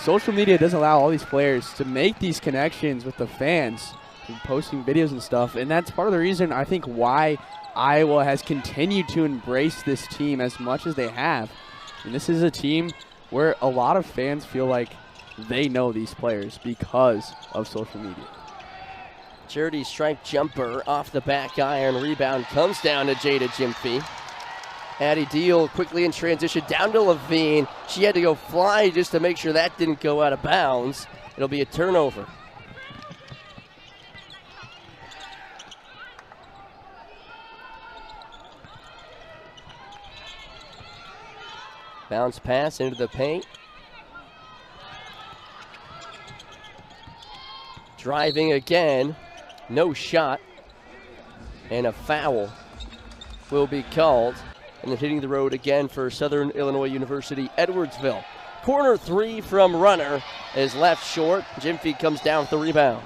social media does allow all these players to make these connections with the fans, posting videos and stuff, and that's part of the reason I think why Iowa has continued to embrace this team as much as they have. And this is a team where a lot of fans feel like they know these players because of social media. Charity stripe jumper off the back iron. Rebound comes down to Jada Jimphy. Addie Deal quickly in transition down to Levine. She had to go fly just to make sure that didn't go out of bounds. It'll be a turnover. Bounce pass into the paint. Driving again. No shot. And a foul will be called. And then hitting the road again for Southern Illinois University, Edwardsville. Corner three from Runner is left short. Jimfy comes down with the rebound.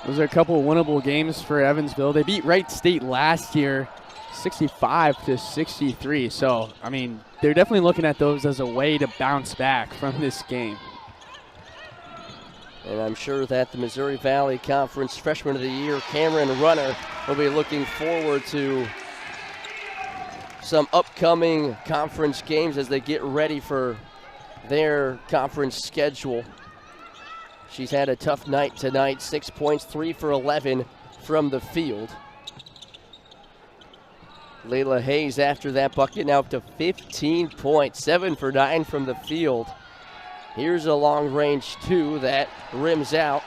Those are a couple of winnable games for Evansville. They beat Wright State last year 65-63. So, I mean, they're definitely looking at those as a way to bounce back from this game. And I'm sure that the Missouri Valley Conference Freshman of the Year, Cameron Runner, will be looking forward to some upcoming conference games as they get ready for their conference schedule. She's had a tough night tonight. 6 points, 3 for 11 from the field. Layla Hayes after that bucket, now up to 15 points, 7 for 9 from the field. Here's a long range two that rims out,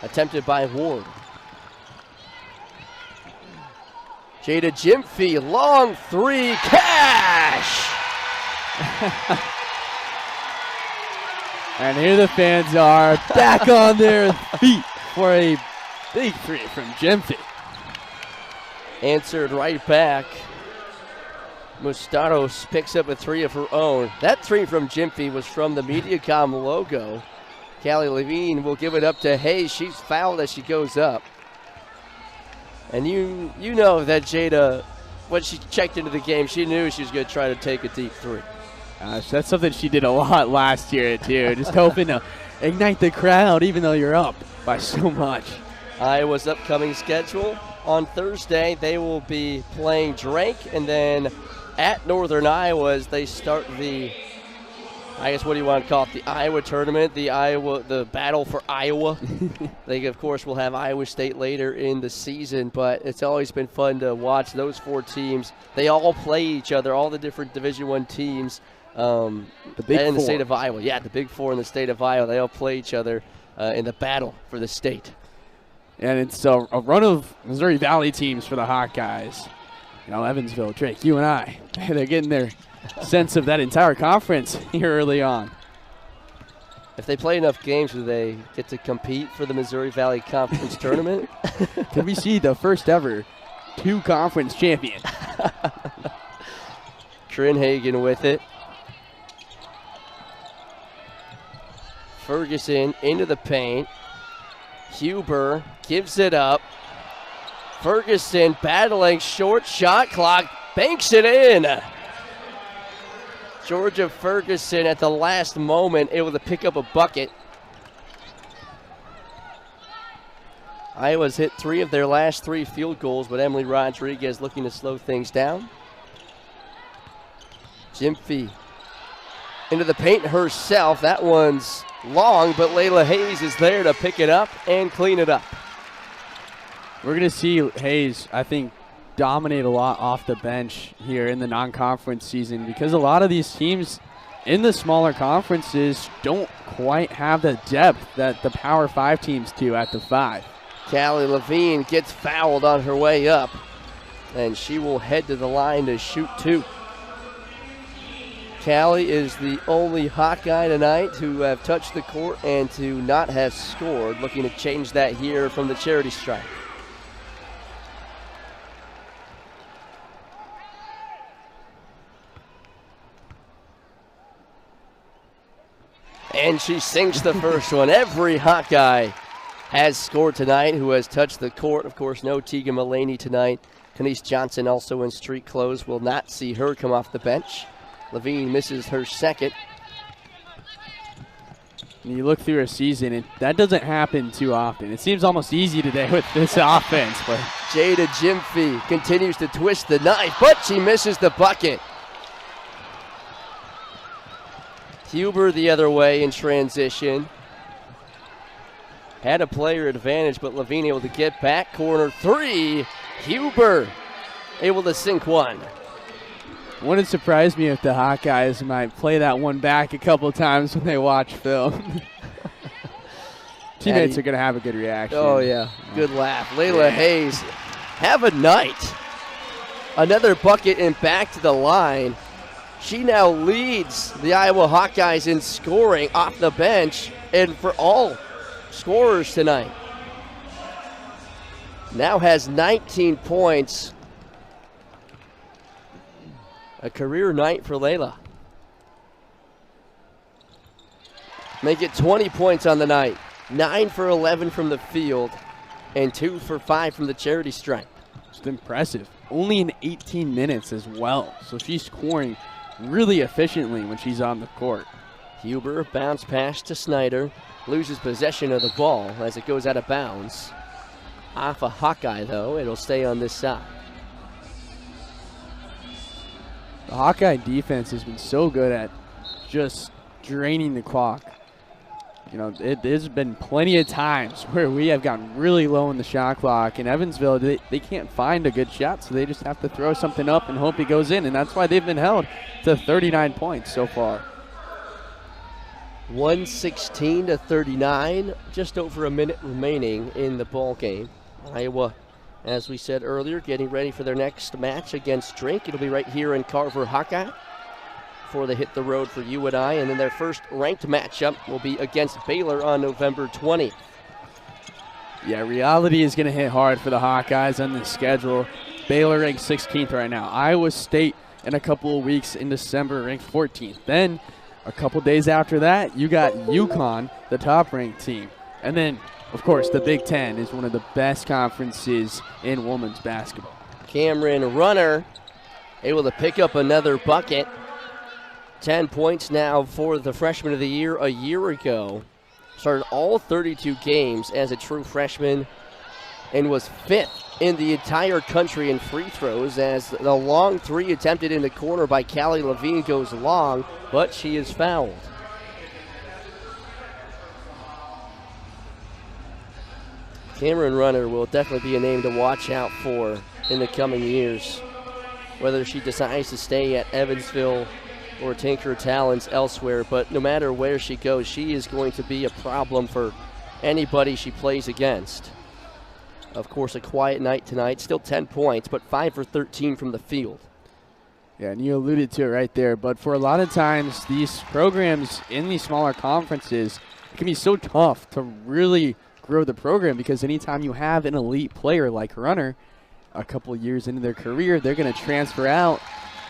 attempted by Ward. Jada Jimfy, long three, cash! And here the fans are back on their feet for a big three from Jimfy. Answered right back. Mustaros picks up a three of her own. That three from Jimfy was from the Mediacom logo. Callie Levine will give it up to Hayes. She's fouled as she goes up. And you know that Jada, when she checked into the game, she knew she was going to try to take a deep three. Gosh, that's something she did a lot last year, too. Just hoping to ignite the crowd, even though you're up by so much. Iowa's upcoming schedule. On Thursday, they will be playing Drake, and then at Northern Iowa as they start the, I guess, what do you want to call it, the Iowa tournament, the battle for Iowa. They, of course, will have Iowa State later in the season, but it's always been fun to watch those four teams. They all play each other, all the different Division I teams the Big in the Four. state of Iowa. Yeah, the Big Four in the state of Iowa. They all play each other in the battle for the state. And it's a run of Missouri Valley teams for the Hawkeyes. You know, Evansville, Drake, you and I, they're getting their sense of that entire conference here early on. If they play enough games, do they get to compete for the Missouri Valley Conference tournament? Could we see the first ever two conference champion? Trinhagen with it. Ferguson into the paint. Huber gives it up. Ferguson battling, short shot clock, banks it in. Georgia Ferguson at the last moment able to pick up a bucket. Iowa's hit 3 of their last 3 field goals, but Emily Rodriguez looking to slow things down. Jimfy into the paint herself. That one's long, but Layla Hayes is there to pick it up and clean it up. We're going to see Hayes, I think, dominate a lot off the bench here in the non-conference season because a lot of these teams in the smaller conferences don't quite have the depth that the Power 5 teams do at the 5. Callie Levine gets fouled on her way up, and she will head to the line to shoot 2. Callie is the only Hawkeye tonight to have touched the court and to not have scored. Looking to change that here from the charity stripe. And she sinks the first one. Every Hawkeye has scored tonight who has touched the court. Of course, no Tegan Mullaney tonight. Kenise Johnson also in street clothes. Will not see her come off the bench. Levine misses her second. And you look through a season, and that doesn't happen too often. It seems almost easy today with this offense. But Jada Jimfy continues to twist the knife, but she misses the bucket. Huber the other way in transition. Had a player advantage, but Levine able to get back. Corner 3. Huber able to sink one. Wouldn't surprise me if the Hawkeyes might play that one back a couple times when they watch film. Teammates are going to have a good reaction. Oh, yeah. Good laugh. Layla Hayes, have a night. Another bucket and back to the line. She now leads the Iowa Hawkeyes in scoring off the bench and for all scorers tonight. Now has 19 points. A career night for Layla. Make it 20 points on the night. 9 for 11 from the field and 2 for 5 from the charity stripe. It's impressive. Only in 18 minutes as well. So she's scoring really efficiently when she's on the court. Huber bounce pass to Snyder. Loses possession of the ball as it goes out of bounds. Off a Hawkeye, though. It'll stay on this side. The Hawkeye defense has been so good at just draining the clock. You know, there's been plenty of times where we have gotten really low in the shot clock. In Evansville, they can't find a good shot, so they just have to throw something up and hope it goes in, and that's why they've been held to 39 points so far. 116-39, just over a minute remaining in the ball game. Iowa, as we said earlier, getting ready for their next match against Drake. It'll be right here in Carver-Hawkeye before they hit the road for UNI, and then their first ranked matchup will be against Baylor on November 20th. Yeah, reality is going to hit hard for the Hawkeyes on the schedule. Baylor ranked 16th right now. Iowa State in a couple of weeks in December ranked 14th. Then a couple days after that, you got UConn, the top-ranked team. And then, of course, the Big Ten is one of the best conferences in women's basketball. Cameron Runner able to pick up another bucket. 10 points now for the freshman of the year a year ago. Started all 32 games as a true freshman and was 5th in the entire country in free throws as the long three attempted in the corner by Callie Levine goes long, but she is fouled. Cameron Runner will definitely be a name to watch out for in the coming years, whether she decides to stay at Evansville or take her talents elsewhere. But no matter where she goes, she is going to be a problem for anybody she plays against. Of course, a quiet night tonight, still 10 points, but 5 for 13 from the field. Yeah, and you alluded to it right there, but for a lot of times, these programs in these smaller conferences, it can be so tough to really grow the program because anytime you have an elite player like Runner, a couple of years into their career, they're going to transfer out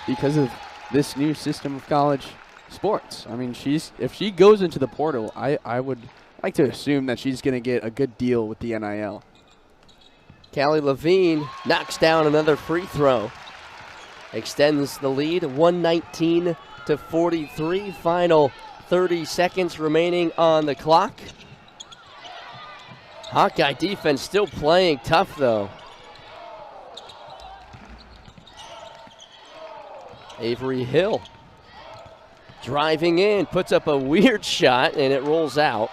because of this new system of college sports. I mean, if she goes into the portal, I would like to assume that she's going to get a good deal with the NIL. Callie Levine knocks down another free throw. Extends the lead, 119-43. Final 30 seconds remaining on the clock. Hawkeye defense still playing tough, though. Avery Hill driving in, puts up a weird shot, and it rolls out.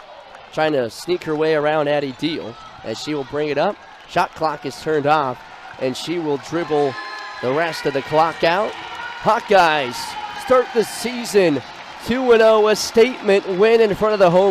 Trying to sneak her way around Addie Deal as she will bring it up. Shot clock is turned off, and she will dribble the rest of the clock out. Hawkeyes start the season 2-0, a statement win in front of the home